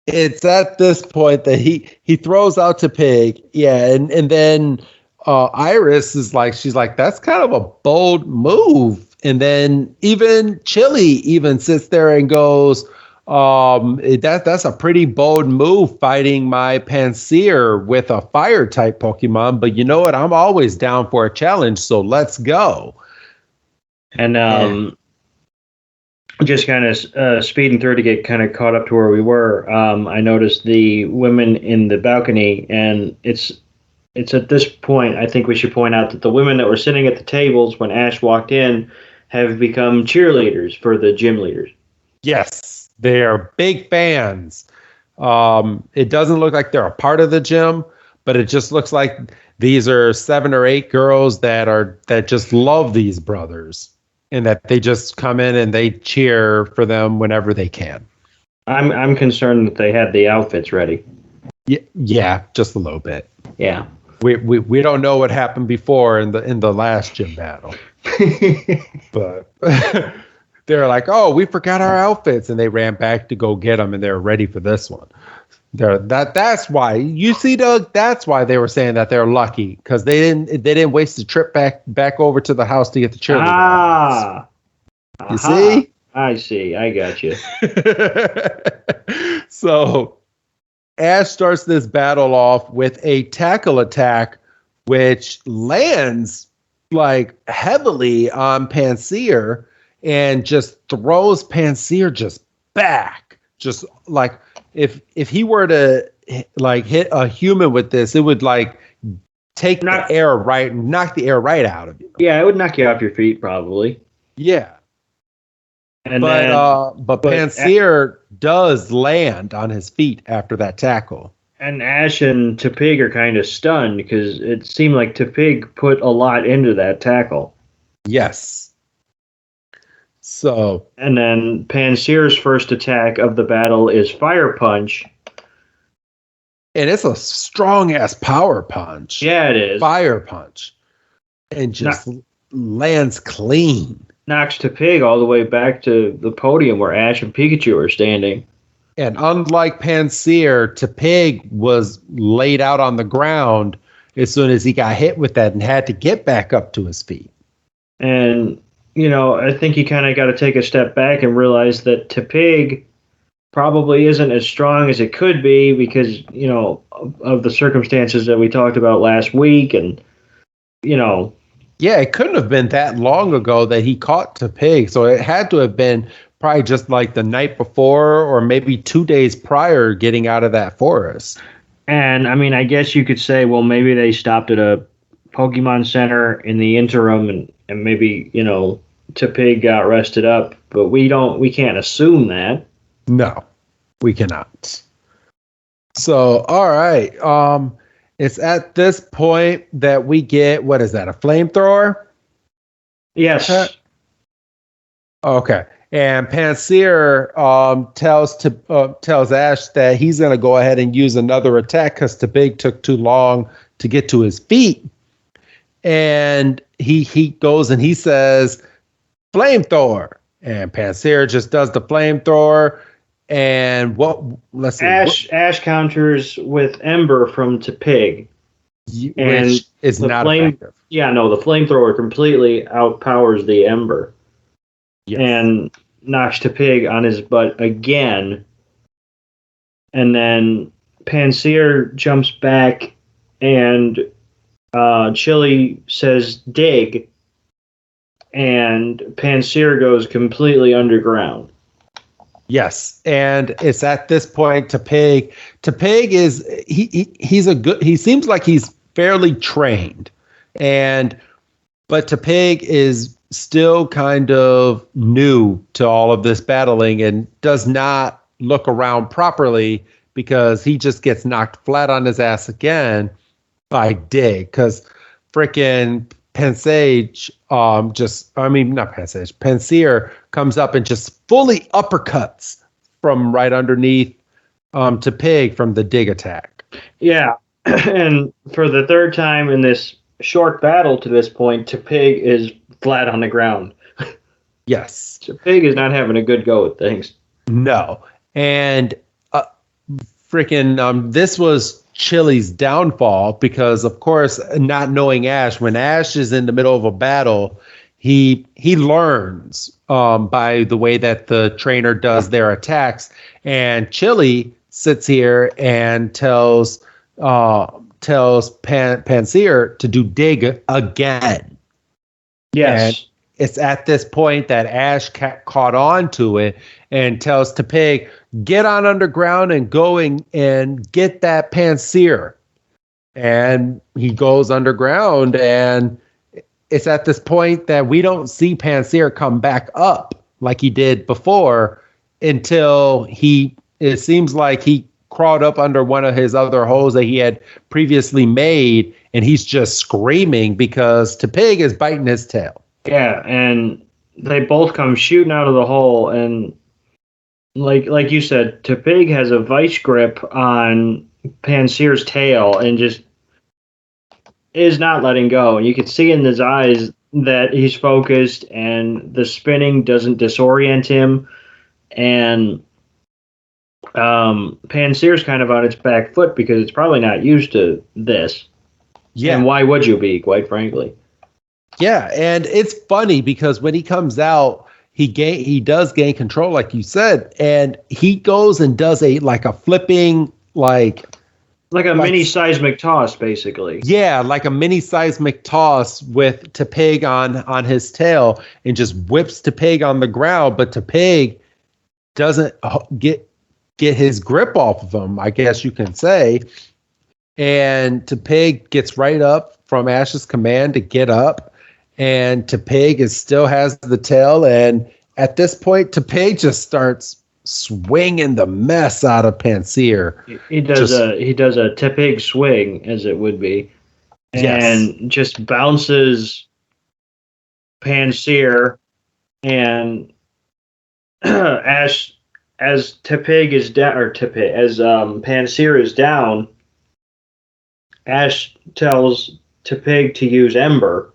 S1: it's at this point that he throws out to Pig. Yeah, and then Iris is like, she's like, that's kind of a bold move. And then even Chili even sits there and goes, that's a pretty bold move fighting my Panseer with a fire type Pokemon. But you know what? I'm always down for a challenge, so let's go.
S2: And just kind of speeding through to get kind of caught up to where we were. I noticed the women in the balcony, and it's at this point I think we should point out that the women that were sitting at the tables when Ash walked in have become cheerleaders for the gym leaders.
S1: Yes, they are big fans. It doesn't look like they're a part of the gym, but it just looks like these are 7 or 8 girls that just love these brothers, and that they just come in and they cheer for them whenever they can.
S2: I'm concerned that they had the outfits ready.
S1: Yeah, just a little bit.
S2: Yeah.
S1: We don't know what happened before in the last gym battle. But they're like, oh, we forgot our outfits, and they ran back to go get them, and they're ready for this one. That's why you see, Doug. That's why they were saying that they're lucky, because they didn't waste the trip back over to the house to get the cheerleader.
S2: Ah,
S1: you see?
S2: I see. I got you.
S1: So Ash starts this battle off with a tackle attack, which lands like heavily on Panseer and just throws Panseer just back. Just like if he were to like hit a human with this, it would like knock the air right out of you.
S2: Yeah, it would knock you off your feet probably.
S1: Yeah. But Panseer does land on his feet after that tackle.
S2: And Ash and Tepig are kind of stunned because it seemed like Tepig put a lot into that tackle.
S1: Yes. So.
S2: And then Panseer's first attack of the battle is Fire Punch.
S1: And it's a strong-ass power punch.
S2: Yeah, it is.
S1: Fire punch. And just lands clean.
S2: Knocks Tepig all the way back to the podium where Ash and Pikachu are standing.
S1: And unlike Panseer, Tepig was laid out on the ground as soon as he got hit with that and had to get back up to his feet.
S2: And, I think you kind of got to take a step back and realize that Tepig probably isn't as strong as it could be because, of the circumstances that we talked about last week and,
S1: Yeah, it couldn't have been that long ago that he caught Tepig, so it had to have been probably just like the night before or maybe 2 days prior getting out of that forest.
S2: And, I guess you could say, well, maybe they stopped at a Pokemon Center in the interim and maybe, Tepig got rested up, but we can't assume that.
S1: No, we cannot. So, all right. It's at this point that we get, what is that, a flamethrower?
S2: Yes.
S1: Okay. And Panseer tells Ash that he's going to go ahead and use another attack because Tepig took too long to get to his feet. And he goes and he says, flamethrower. And Panseer just does the flamethrower. And let's see.
S2: Ash counters with Ember from Tepig.
S1: Which is not effective.
S2: Yeah, no, the flamethrower completely outpowers the Ember. Yes. And knocks Tepig on his butt again. And then Panseer jumps back and Chili says dig. And Panseer goes completely underground.
S1: Yes, and it's at this point Tepig is he seems like he's fairly trained, but Tepig is still kind of new to all of this battling and does not look around properly because he just gets knocked flat on his ass again by Dig because freaking Panseer comes up and just fully uppercuts from right underneath Tepig from the Dig attack.
S2: Yeah, and for the third time in this short battle to this point, Tepig is flat on the ground.
S1: Yes.
S2: Tepig is not having a good go at things.
S1: No. And this was Chili's downfall because, of course, not knowing Ash, when Ash is in the middle of a battle, he learns by the way that the trainer does their attacks. And Chili sits here and tells Panseer to do dig again.
S2: Yes.
S1: And it's at this point that Ash caught on to it and tells Tepig, get on underground and going and get that Panseer. And he goes underground, and it's at this point that we don't see Panseer come back up like he did before until it seems like he crawled up under one of his other holes that he had previously made, and he's just screaming because Tepig is biting his tail.
S2: Yeah, and they both come shooting out of the hole, and like you said, Tepig has a vice grip on Panseer's tail and just is not letting go. And you can see in his eyes that he's focused, and the spinning doesn't disorient him. And Panseer's kind of on its back foot because it's probably not used to this.
S1: Yeah.
S2: And why would you be, quite frankly?
S1: Yeah, and it's funny because when he comes out, he does gain control, like you said, and he goes and does a flipping
S2: like a mini seismic toss, basically.
S1: Yeah, like a mini seismic toss with Tepig on his tail and just whips Tepig on the ground, but Tepig doesn't get his grip off of him, I guess you can say. And Tepig gets right up from Ash's command to get up, and Tepig still has the tail, and at this point Tepig just starts swinging the mess out of Panseer.
S2: He does a Tepig swing, as it would be, and just bounces Panseer, and as Tepig is down, or Tepig as Panseer is down, Ash tells Tepig to use Ember,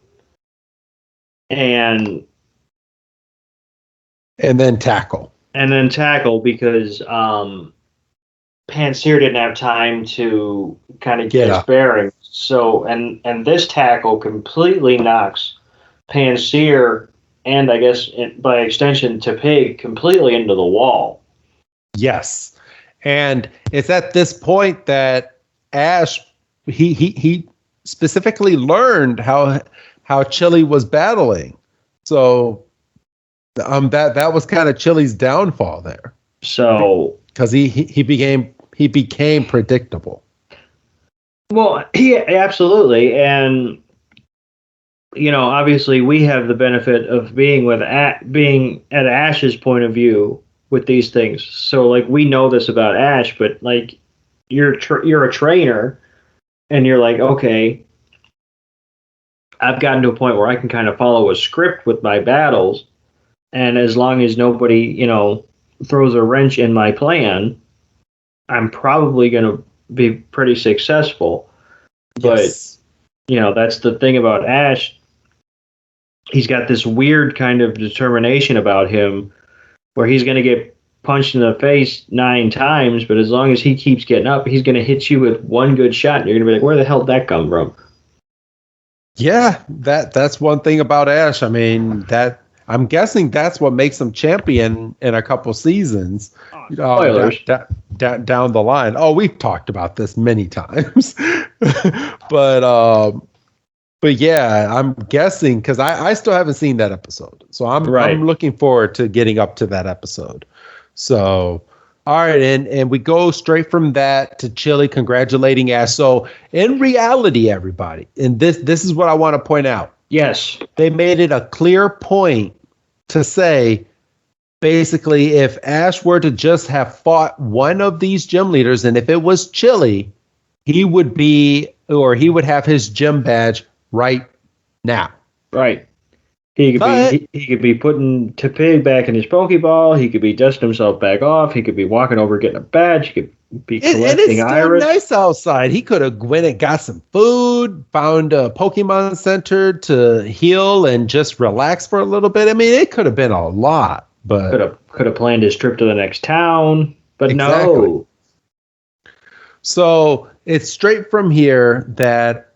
S2: and
S1: then tackle.
S2: Because Panseer didn't have time to kind of get his bearings. So, and this tackle completely knocks Panseer, and I guess by extension Tepig, completely into the wall.
S1: Yes. And it's at this point that Ash, he specifically learned how Chili was battling. So that was kind of Chili's downfall there.
S2: So
S1: because he became predictable.
S2: Well, absolutely, and obviously we have the benefit of being at Ash's point of view with these things. So like we know this about Ash, but like you're a trainer, and you're like, okay, I've gotten to a point where I can kind of follow a script with my battles. And as long as nobody, throws a wrench in my plan, I'm probably going to be pretty successful. Yes. But, that's the thing about Ash. He's got this weird kind of determination about him where he's going to get punched in the face 9 times, but as long as he keeps getting up, he's going to hit you with one good shot, and you're going to be like, where the hell did that come from?
S1: Yeah, that's one thing about Ash. I mean, I'm guessing that's what makes him champion in a couple seasons.
S2: Spoilers.
S1: Down the line. Oh, we've talked about this many times. But yeah, I'm guessing because I still haven't seen that episode. So I'm looking forward to getting up to that episode. So, all right, and we go straight from that to Chili congratulating Ash. So in reality, everybody, and this is what I want to point out.
S2: Yes.
S1: They made it a clear point to say, basically, if Ash were to just have fought one of these gym leaders, and if it was Chili, he would have his gym badge right now.
S2: Right. He could be putting Tepig back in his Pokeball. He could be dusting himself back off. He could be walking over getting a badge. He could be collecting
S1: and it's
S2: Iris.
S1: Still nice outside. He could have went and got some food, found a Pokemon Center to heal and just relax for a little bit. I mean, it could have been a lot, but
S2: could have planned his trip to the next town, but exactly. No.
S1: So it's straight from here that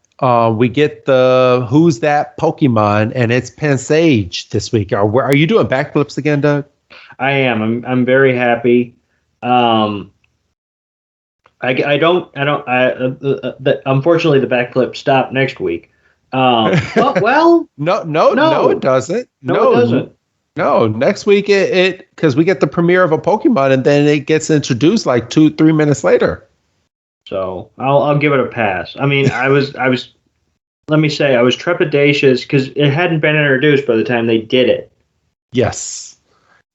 S1: we get the Who's That Pokemon, and it's Pansage this week. Are you doing backflips again, Doug?
S2: I am. I'm very happy. Unfortunately, the backflip stopped next week.
S1: No, it doesn't. No, it doesn't. No, next week it because we get the premiere of a Pokemon, and then it gets introduced like 2-3 minutes later.
S2: So I'll give it a pass. I mean, I was let me say I was trepidatious because it hadn't been introduced by the time they did it.
S1: Yes,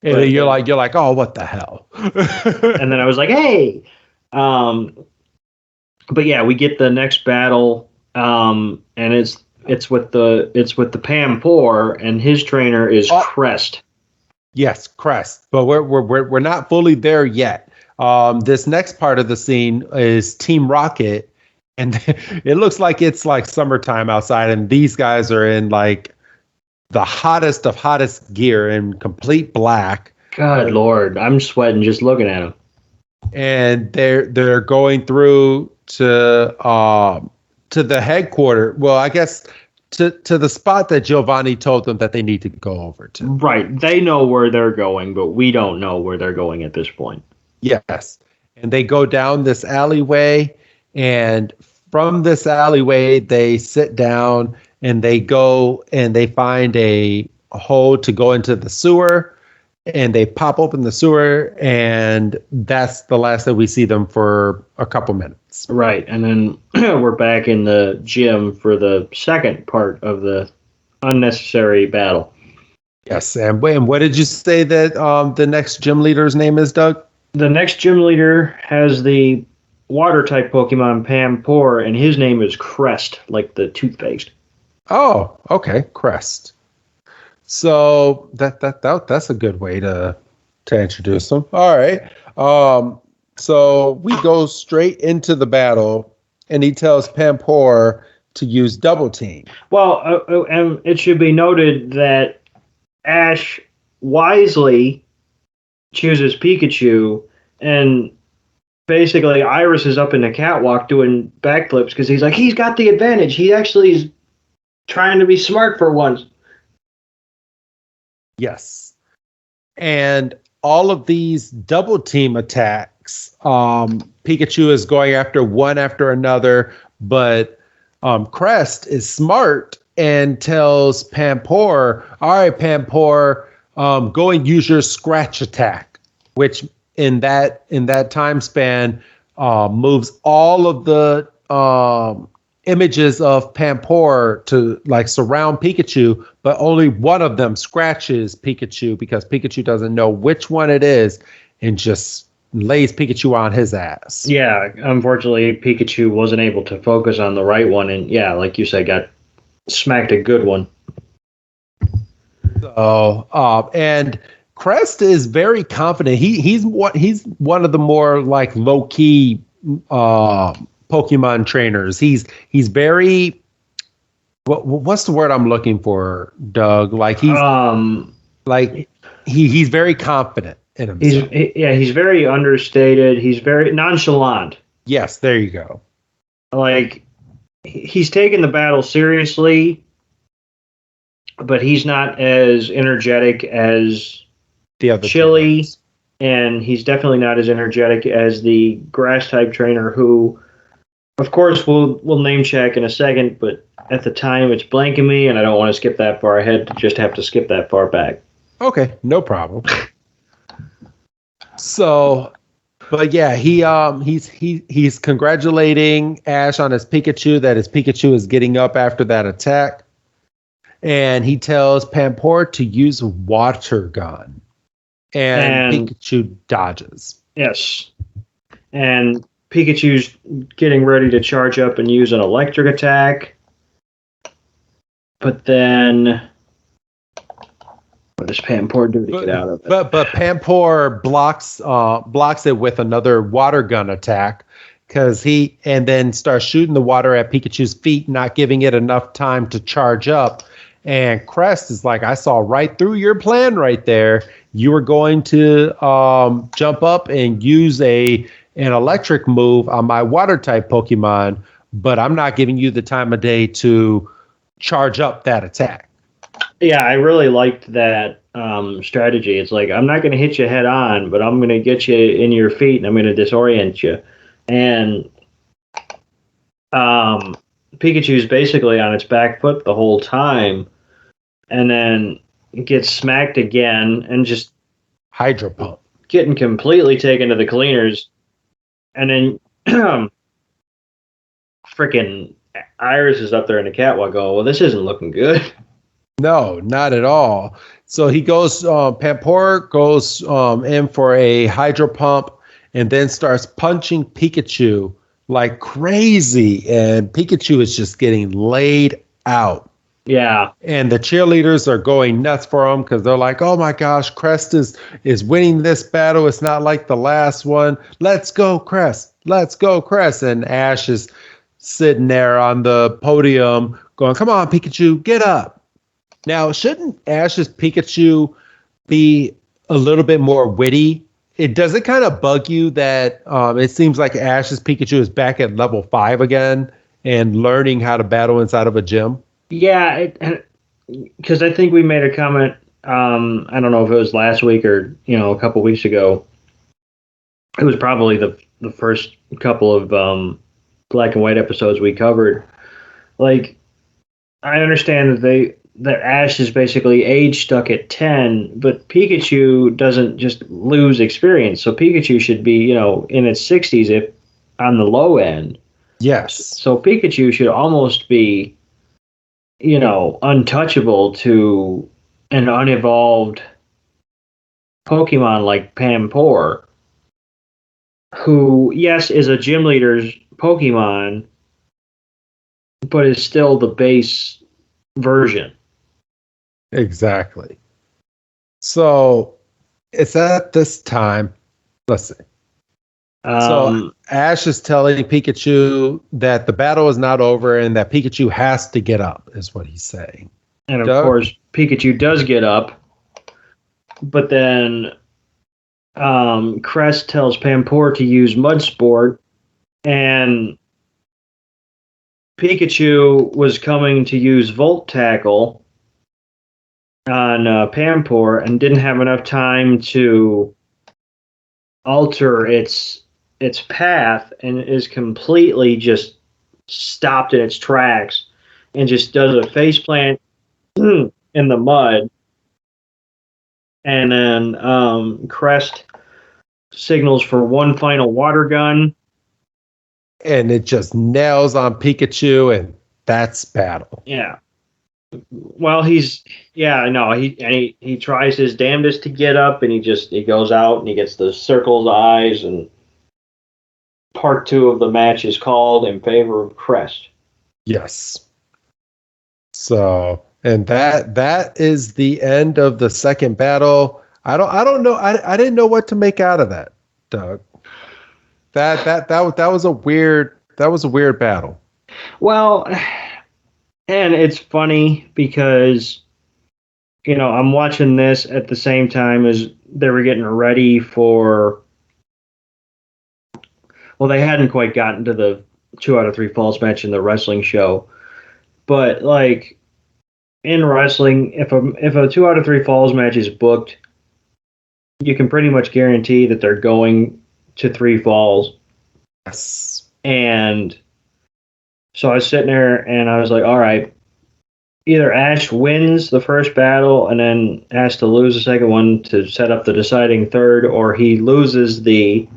S1: and you're like, oh, what the hell?
S2: And then I was like, hey, but yeah, we get the next battle, and it's with the Pampor, and his trainer is Cress.
S1: Yes, Crest, but we're not fully there yet. This next part of the scene is Team Rocket, and it looks like it's like summertime outside, and these guys are in like the hottest of hottest gear in complete black.
S2: God Lord, I'm sweating just looking at them.
S1: And they're going through to the headquarters. Well, I guess to the spot that Giovanni told them that they need to go over to.
S2: Right. They know where they're going, but we don't know where they're going at this point.
S1: Yes. And they go down this alleyway, and from this alleyway, they sit down and they go and they find a hole to go into the sewer, and they pop open the sewer, and that's the last that we see them for a couple minutes.
S2: Right. And then we're back in the gym for the second part of the unnecessary battle.
S1: Yes. And what did you say that the next gym leader's name is, Doug?
S2: The next gym leader has the water type Pokemon Pampor, and his name is Crest, like the toothpaste.
S1: Oh, okay. Crest. So that's a good way to introduce them. All right. So we go straight into the battle, and he tells Pampor to use double team.
S2: Well, and it should be noted that Ash wisely chooses Pikachu, and basically Iris is up in the catwalk doing backflips because he's like, he's got the advantage. He actually is trying to be smart for once.
S1: Yes. And all of these double team attacks, Pikachu is going after one after another, but Crest is smart and tells Pampor, all right, Pampor, go and use your scratch attack, which in that time span moves all of the images of Pampor to like surround Pikachu, but only one of them scratches Pikachu because Pikachu doesn't know which one it is and just lays Pikachu on his ass.
S2: Yeah, unfortunately, Pikachu wasn't able to focus on the right one, and yeah, like you said, got smacked a good one.
S1: So, and Crest is very confident. He's one of the more like low key Pokemon trainers. He's very what's the word I'm looking for, Doug? Like he's very confident in himself.
S2: He's very understated. He's very nonchalant.
S1: Yes, there you go.
S2: Like he's taking the battle seriously, but he's not as energetic as
S1: the other
S2: Chili, and he's definitely not as energetic as the grass type trainer who, of course, we'll name check in a second, but at the time it's blanking me, and I don't want to skip that far ahead to just have to skip that far back.
S1: Okay, no problem. So, but yeah, he's congratulating Ash on his Pikachu, that his Pikachu is getting up after that attack, and he tells Pampor to use a water gun, and Pikachu dodges.
S2: Yes, and Pikachu's getting ready to charge up and use an electric attack. But then what does Pampor do to get out of it?
S1: But Pampor blocks it with another water gun attack and then starts shooting the water at Pikachu's feet, not giving it enough time to charge up. And Crest is like, I saw right through your plan right there. You were going to jump up and use an electric move on my water type Pokemon, but I'm not giving you the time of day to charge up that attack.
S2: Yeah, I really liked that strategy. It's like, I'm not going to hit you head on, but I'm going to get you in your feet and I'm going to disorient you. And Pikachu's basically on its back foot the whole time, and then gets smacked again and just
S1: Hydro Pump.
S2: Getting completely taken to the cleaners. And then freaking Iris is up there in the catwalk going, well, this isn't looking good.
S1: No, not at all. So he goes, Pampor goes in for a Hydro Pump and then starts punching Pikachu like crazy. And Pikachu is just getting laid out.
S2: Yeah.
S1: And the cheerleaders are going nuts for him because they're like, "Oh my gosh, Crest is winning this battle. It's not like the last one. Let's go, Crest. Let's go, Crest." And Ash is sitting there on the podium going, "Come on, Pikachu, get up." Now, shouldn't Ash's Pikachu be a little bit more witty? Does it kind of bug you that it seems like Ash's Pikachu is back at level 5 again and learning how to battle inside of a gym?
S2: Yeah, because I think we made a comment. I don't know if it was last week or a couple weeks ago. It was probably the first couple of black and white episodes we covered. Like, I understand that Ash is basically age stuck at 10, but Pikachu doesn't just lose experience. So Pikachu should be in its 60s if on the low end.
S1: Yes.
S2: So Pikachu should almost be untouchable to an unevolved Pokemon like Pampor, who, yes, is a gym leader's Pokemon, but is still the base version.
S1: Exactly. So it's at this time. Let's see. So Ash is telling Pikachu that the battle is not over and that Pikachu has to get up, is what he's saying.
S2: And of course, Pikachu does get up, but then Cress tells Pampor to use Mud Sport, and Pikachu was coming to use Volt Tackle on Pampor and didn't have enough time to alter its path and is completely just stopped in its tracks and just does a face plant in the mud. And then Crest signals for one final water gun.
S1: And it just nails on Pikachu, and that's battle.
S2: Yeah. Well, he tries his damnedest to get up, and he goes out and he gets the circle's eyes, and part 2 of the match is called in favor of Crest.
S1: Yes. So, and that is the end of the second battle. I don't know. I didn't know what to make out of that, Doug. That was a weird battle.
S2: Well, and it's funny because I'm watching this at the same time as they were getting ready for. Well, they hadn't quite gotten to the 2 out of 3 falls match in the wrestling show, but like in wrestling, if a 2 out of 3 falls match is booked, you can pretty much guarantee that they're going to 3 falls.
S1: Yes.
S2: And so I was sitting there and I was like, all right, either Ash wins the first battle and then has to lose the second one to set up the deciding third, or he loses the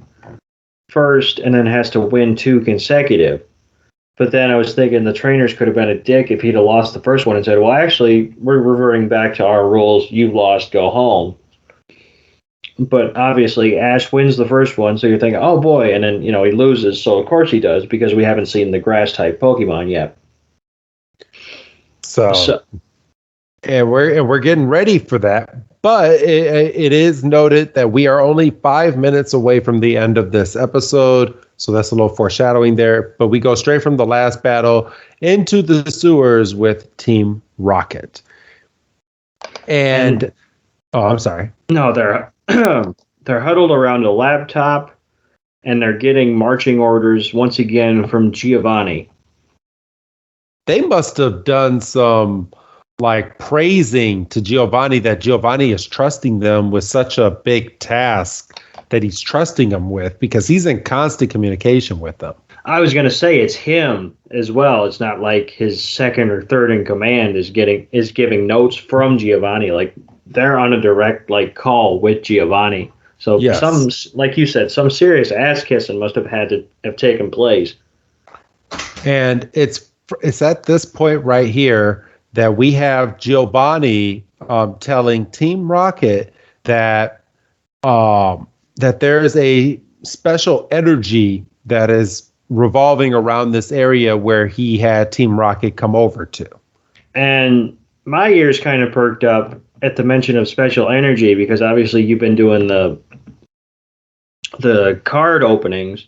S2: first and then has to win 2 consecutive. But then I was thinking the trainers could have been a dick if he'd have lost the first one and said, well, actually, we're reverting back to our rules. You lost, go home. But obviously, Ash wins the first one, so you're thinking, oh boy, and then he loses. So of course he does, because we haven't seen the grass type Pokemon yet.
S1: So and we're getting ready for that. But it is noted that we are only 5 minutes away from the end of this episode, so that's a little foreshadowing there. But we go straight from the last battle into the sewers with Team Rocket. And oh, I'm sorry.
S2: No, they're they're huddled around a laptop, and they're getting marching orders once again from Giovanni.
S1: They must have done some praising to Giovanni, that Giovanni is trusting them with such a big task that he's trusting them with, because he's in constant communication with them.
S2: I was going to say it's him as well. It's not like his second or third in command is giving notes from Giovanni. Like, they're on a direct call with Giovanni. So
S1: yes.
S2: Some, like you said, some serious ass kissing must have had to have taken place.
S1: And it's at this point right here that we have Giovanni telling Team Rocket that there is a special energy that is revolving around this area where he had Team Rocket come over to.
S2: And my ears kind of perked up at the mention of special energy because obviously you've been doing the card openings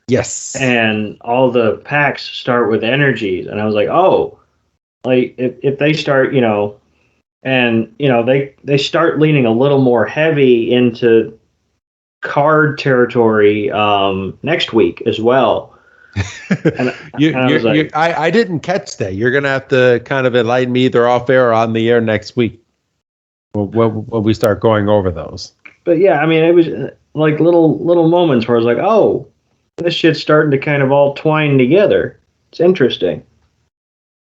S1: Yes.
S2: and all the packs start with energies, and I was like, oh, like if they start, and they start leaning a little more heavy into card territory next week as well. And I was like,
S1: I didn't catch that. You're gonna have to kind of enlighten me either off air or on the air next week when we start going over those.
S2: but yeah, I mean, it was like little moments where I was like, oh, this shit's starting to kind of all twine together. It's interesting.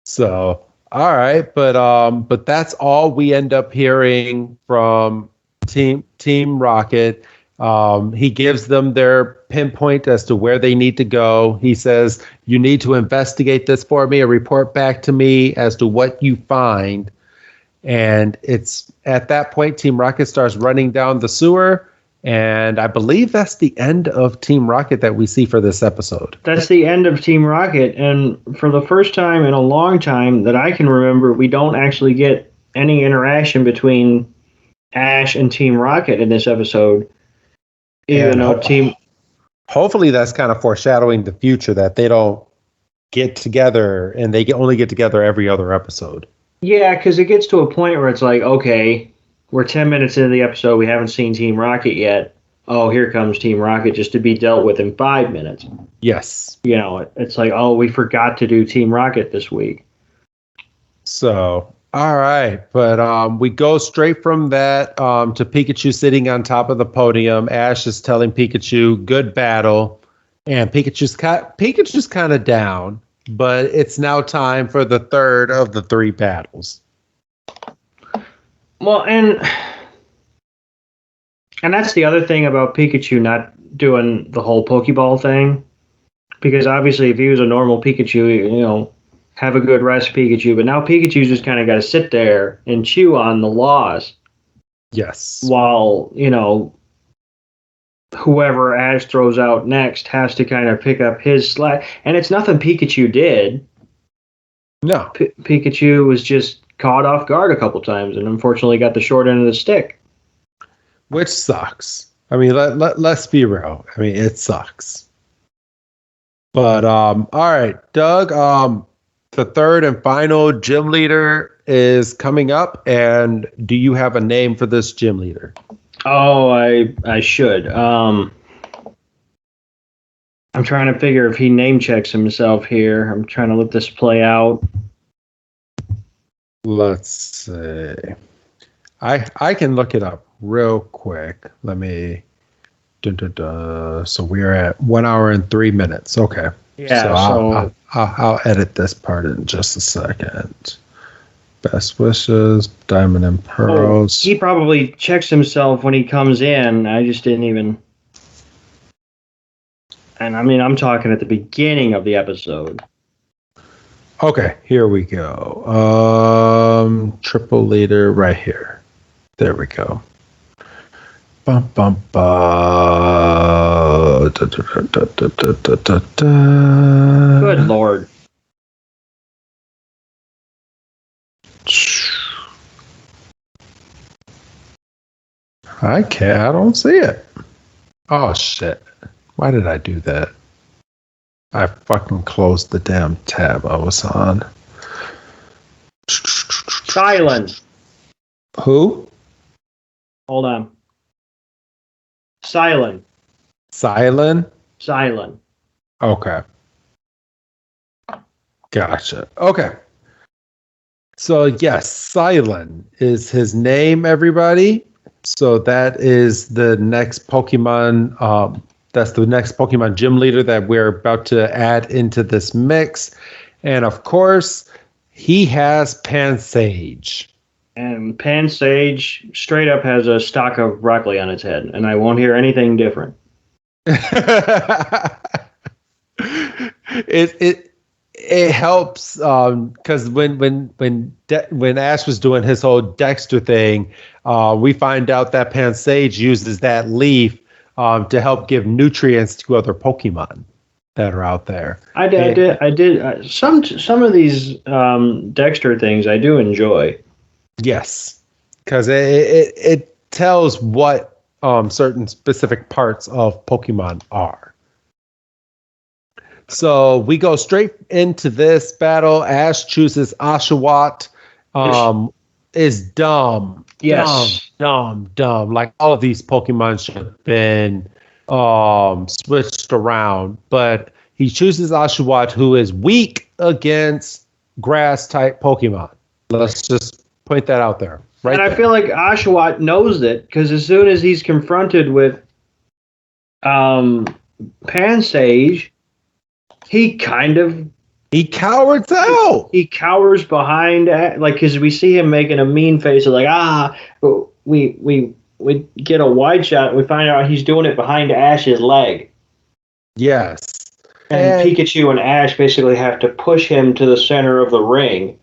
S1: So, all right, but that's all we end up hearing from Team Rocket. He gives them their pinpoint as to where they need to go. He says, "You need to investigate this for me and report back to me as to what you find." And it's at that point Team Rocket starts running down the sewer. And I believe that's the end of Team Rocket that we see for this episode.
S2: That's the end of Team Rocket, and for the first time in a long time that I can remember, we don't actually get any interaction between Ash and Team Rocket in this episode. Even though
S1: hopefully that's kind of foreshadowing the future, that they don't get together and they only get together every other episode.
S2: Yeah, because it gets to a point where it's like, okay, we're 10 minutes into the episode. We haven't seen Team Rocket yet. Oh, here comes Team Rocket just to be dealt with in 5 minutes.
S1: Yes.
S2: It's like, oh, we forgot to do Team Rocket this week.
S1: So, all right. But we go straight from that to Pikachu sitting on top of the podium. Ash is telling Pikachu, good battle. And Pikachu's kind of down. But it's now time for the third of the 3 battles.
S2: Well, and that's the other thing about Pikachu not doing the whole Pokeball thing. Because obviously if he was a normal Pikachu, have a good rest, Pikachu. But now Pikachu's just kind of got to sit there and chew on the loss.
S1: Yes.
S2: While, whoever Ash throws out next has to kind of pick up his slack. And it's nothing Pikachu did.
S1: No.
S2: Pikachu was just caught off guard a couple times and unfortunately got the short end of the stick.
S1: Which sucks. I mean, let's be real. I mean, it sucks. But, all right, Doug, the third and final gym leader is coming up. And do you have a name for this gym leader?
S2: Oh, I should. I'm trying to figure if he name checks himself here. I'm trying to let this play out.
S1: Let's see. I can look it up real quick. Let me. So we're at 1 hour and 3 minutes. Okay.
S2: Yeah.
S1: So I'll edit this part in just a second. Best wishes, Diamond and Pearls.
S2: He probably checks himself when he comes in. I just didn't even. And I mean, I'm talking at the beginning of the episode.
S1: Okay, here we go. Triple leader right here. There we go. Bum bum ba.
S2: Good Lord.
S1: I don't see it. Oh shit. Why did I do that? I fucking closed the damn tab I was on.
S2: Cilan.
S1: Who?
S2: Hold on. Cilan.
S1: Cilan? Okay. Gotcha. Okay. So yes, Cilan is his name, everybody. So that is the next Pokemon. That's the next Pokemon gym leader that we're about to add into this mix. And of course, he has Pansage.
S2: And Pansage straight up has a stalk of broccoli on its head, and I won't hear anything different.
S1: It helps because when Ash was doing his whole Dexter thing, we find out that Pansage uses that leaf to help give nutrients to other Pokemon. that are out there.
S2: I did. Some of these Dexter things I do enjoy.
S1: Yes, because it tells what certain specific parts of Pokemon are. So we go straight into this battle. Ash chooses Oshawott. Is dumb.
S2: Yes.
S1: Dumb. Like all of these Pokemon should have been switched around. But he chooses Oshawott, who is weak against grass type Pokemon. Let's just point that out there. Right.
S2: And I
S1: there.
S2: feel like Oshawott knows it because as soon as he's confronted with Pansage, he
S1: cowers out.
S2: He cowers behind, like, because we see him making a mean face of like, we get a wide shot and we find out he's doing it behind Ash's leg.
S1: Yes.
S2: And Pikachu and Ash basically have to push him to the center of the ring.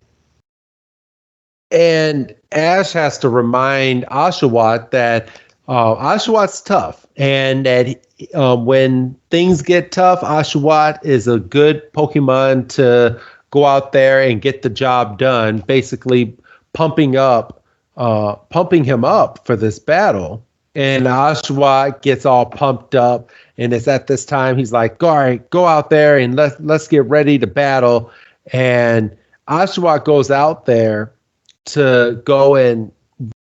S1: And Ash has to remind Oshawott that Oshawott's tough, and that when things get tough, Oshawott is a good Pokemon to go out there and get the job done, basically pumping him up for this battle. And Oshawott gets all pumped up, and it's at this time he's like, all right, go out there and let's get ready to battle. And Oshawott goes out there to go and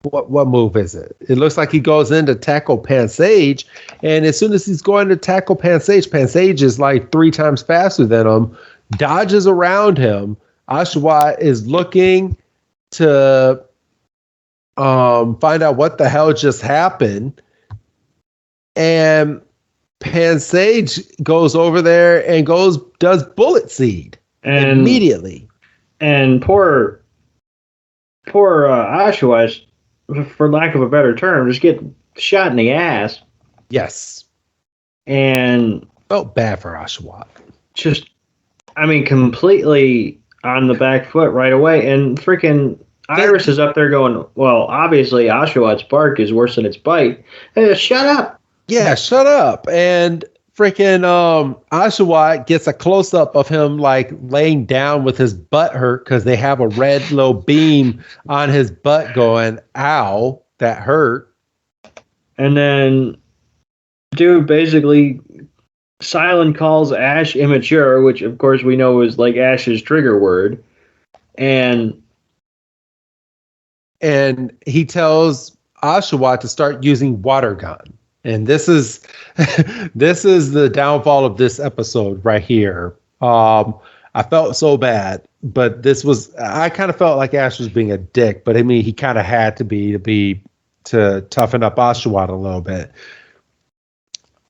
S1: what move is it? It looks like he goes in to tackle Pansage, and as soon as he's going to tackle Pansage is like 3 times faster than him, dodges around him. Oshawott is looking to find out what the hell just happened, and Pansage goes over there and does Bullet Seed immediately.
S2: And poor Oshawott, for lack of a better term, just get shot in the ass.
S1: Yes.
S2: And
S1: felt bad for Oshawott.
S2: Completely on the back foot right away. And freaking Iris is up there going, well, obviously Oshawott's bark is worse than its bite. Hey, shut up.
S1: Yeah, shut up. And freaking Oshawott gets a close-up of him like laying down with his butt hurt because they have a red little beam on his butt going, ow, that hurt.
S2: And then dude basically Cilan calls Ash immature, which of course we know is like Ash's trigger word. And
S1: he tells Oshawott to start using water gun. And this is the downfall of this episode right here. I felt so bad, but I kind of felt like Ash was being a dick, but I mean he kind of had to be to toughen up Oshawott a little bit.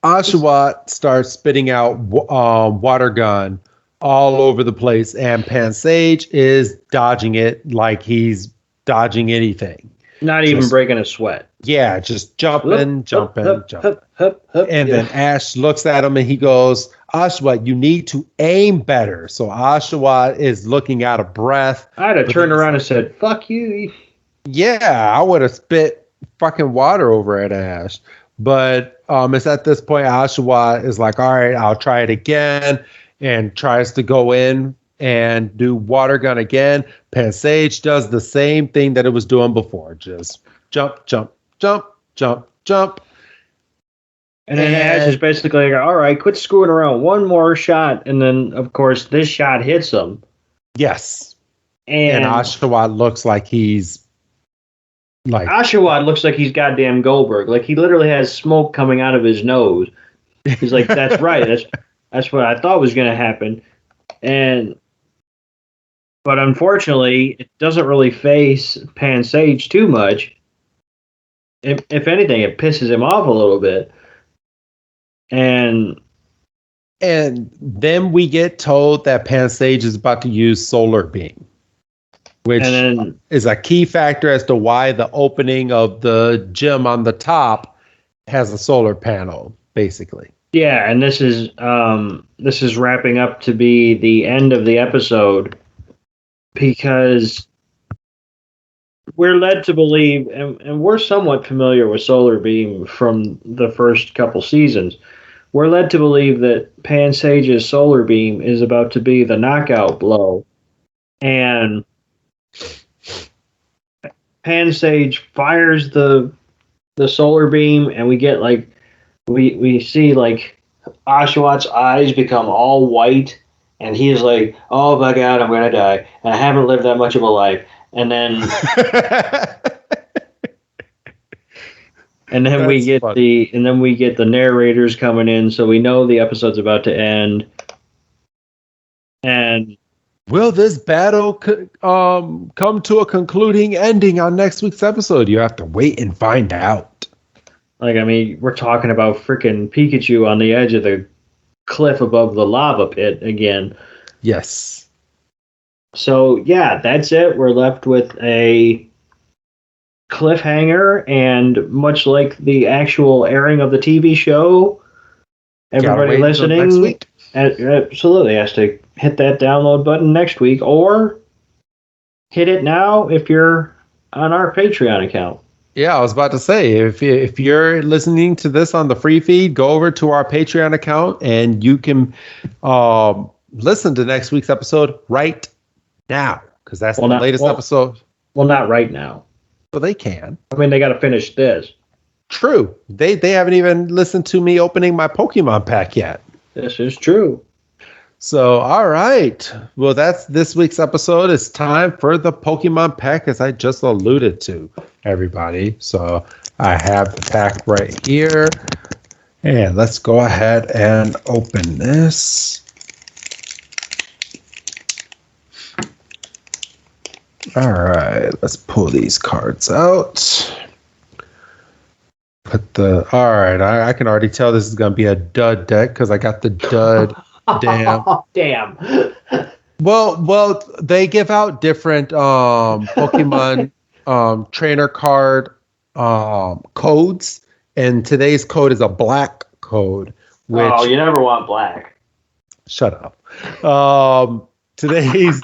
S1: Oshawott starts spitting out water gun all over the place, and Pansage is dodging it like he's dodging anything.
S2: Not even breaking a sweat.
S1: Yeah, just jumping. And then Ash looks at him and he goes, Oshawott, you need to aim better. So Oshawott is looking out of breath.
S2: I'd have turned around and said, fuck you.
S1: Yeah, I would have spit fucking water over at Ash. But it's at this point Oshawott is like, all right, I'll try it again, and tries to go in and do water gun again. Pansage does the same thing that it was doing before. Just jump, jump, jump, jump, jump.
S2: And then Ash is basically like, all right, quit screwing around. One more shot. And then, of course, this shot hits him.
S1: Yes.
S2: And
S1: Oshawott looks like he's like...
S2: Oshawott looks like he's goddamn Goldberg. Like, he literally has smoke coming out of his nose. He's like, that's right. That's what I thought was going to happen. But unfortunately, it doesn't really face Pansage too much. If anything, it pisses him off a little bit. And
S1: then we get told that Pansage is about to use Solar Beam, which is a key factor as to why the opening of the gym on the top has a solar panel, basically.
S2: Yeah, and this is wrapping up to be the end of the episode, because we're led to believe, and we're somewhat familiar with Solar Beam from the first couple seasons, we're led to believe that Pansage's solar beam is about to be the knockout blow, and Pansage fires the solar beam, and we get like we see like Oshawott eyes become all white, and he is like, "Oh my God, I'm gonna die, and I haven't lived that much of a life." And then we get the narrators coming in, so we know the episode's about to end. And
S1: will this battle come to a concluding ending on next week's episode? You have to wait and find out.
S2: Like, I mean, we're talking about freaking Pikachu on the edge of the cliff above the lava pit again.
S1: Yes.
S2: So, yeah, that's it. We're left with a cliffhanger, and much like the actual airing of the TV show, everybody listening
S1: next week.
S2: Absolutely has to hit that download button next week, or hit it now if you're on our Patreon account.
S1: Yeah, I was about to say, if you're listening to this on the free feed, go over to our Patreon account and you can listen to next week's episode right now, because that's the latest episode.
S2: Well, not right now.
S1: Well, they can.
S2: I mean, they got to finish this.
S1: True. They haven't even listened to me opening my Pokemon pack yet.
S2: This is true.
S1: So, all right. Well, that's this week's episode. It's time for the Pokemon pack, as I just alluded to, everybody. So I have the pack right here. And let's go ahead and open this. All right. Let's pull these cards out. All right. I can already tell this is going to be a dud deck because I got the dud.
S2: Damn.
S1: Well, they give out different Pokemon trainer card codes, and today's code is a black code. Which,
S2: you never want black.
S1: Shut up. Today's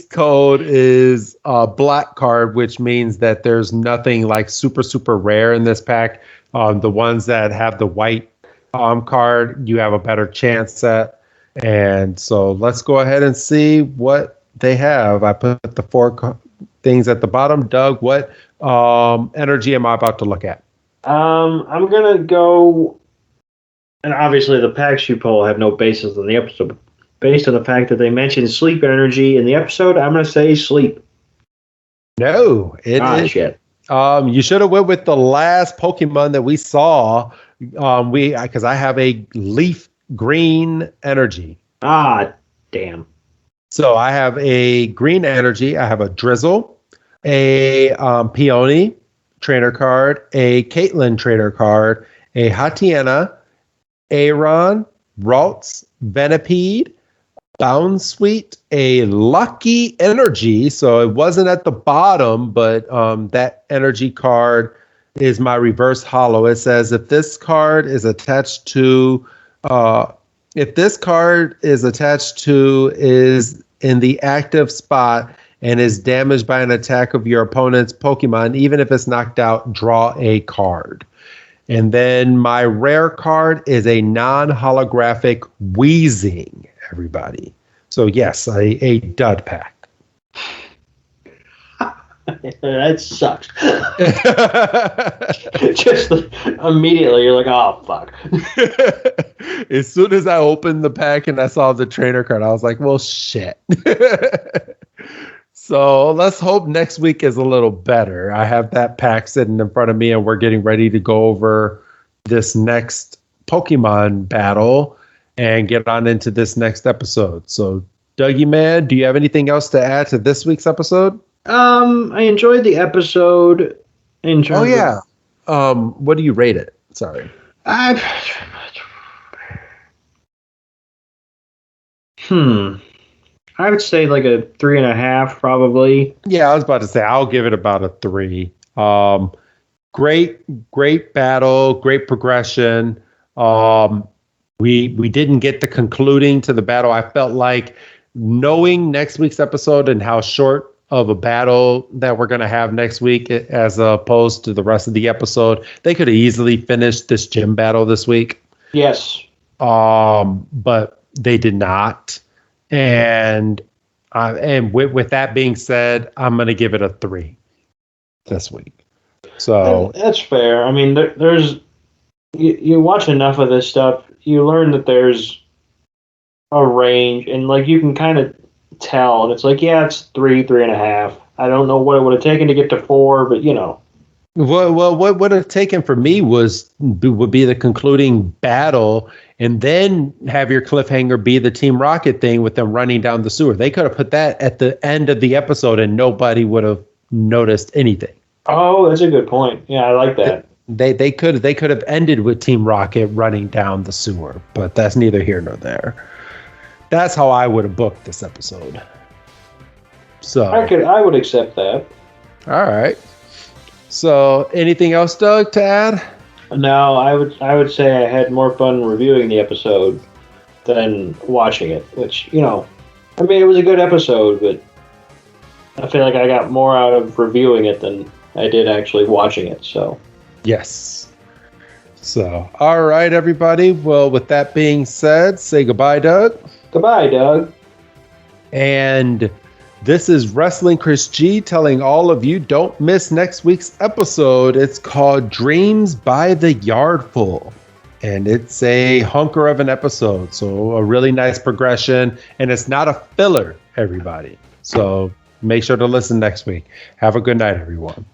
S1: code is a black card, which means that there's nothing like super, super rare in this pack. The ones that have the white card, you have a better chance at. And so let's go ahead and see what they have. I put the four things at the bottom. Doug, what energy am I about to look at?
S2: I'm going to go, and obviously the packs you pull have no basis in the episode. Based on the fact that they mentioned sleep energy in the episode, I'm going to say sleep.
S1: No, it is.
S2: Shit.
S1: You should have went with the last Pokemon that we saw. Because I have a leaf green energy.
S2: Damn.
S1: So I have a green energy. I have a Drizzle, a Peony trainer card, a Caitlyn trainer card, a Hacienda, Aron, Ralts, Venipede, Bounsweet, a Lucky Energy. So it wasn't at the bottom, but that energy card is my reverse holo. It says if this card is attached to is in the active spot and is damaged by an attack of your opponent's Pokemon, even if it's knocked out, draw a card. And then my rare card is a non-holographic Weezing, everybody. So yes, a dud pack.
S2: That sucks. Just immediately, you're like, oh, fuck.
S1: As soon as I opened the pack and I saw the trainer card, I was like, well, shit. So let's hope next week is a little better. I have that pack sitting in front of me, and we're getting ready to go over this next Pokemon battle and get on into this next episode. So, Dougie, man, do you have anything else to add to this week's episode?
S2: I enjoyed the episode.
S1: What do you rate it? Sorry.
S2: I would say like a 3.5, probably.
S1: Yeah, I was about to say I'll give it about a 3. Great battle, great progression. We didn't get the concluding to the battle. I felt like knowing next week's episode and how short of a battle that we're going to have next week as opposed to the rest of the episode. They could have easily finished this gym battle this week.
S2: Yes.
S1: But they did not. And with that being said, I'm going to give it a 3 this week. So
S2: that's fair. I mean, there's you watch enough of this stuff, you learn that there's a range, and like you can kind of tell. And it's like, yeah, it's 3.5. I don't know what it would have taken to get to 4, but you know.
S1: Well, what would have taken for me would be the concluding battle, and then have your cliffhanger be the Team Rocket thing with them running down the sewer. They could have put that at the end of the episode, and nobody would have noticed anything.
S2: Oh, that's a good point. Yeah, I like that.
S1: They could have ended with Team Rocket running down the sewer, but that's neither here nor there. That's how I would have booked this episode. So
S2: I would accept that.
S1: All right. So anything else, Doug, to add?
S2: No, I would say I had more fun reviewing the episode than watching it, which, you know, I mean, it was a good episode, but I feel like I got more out of reviewing it than I did actually watching it, so.
S1: Yes. So, all right, everybody. Well, with that being said, say goodbye, Doug.
S2: Goodbye, Doug.
S1: And this is Wrestling Chris G telling all of you, don't miss next week's episode. It's called Dreams by the Yardful. And it's a hunker of an episode. So a really nice progression. And it's not a filler, everybody. So make sure to listen next week. Have a good night, everyone.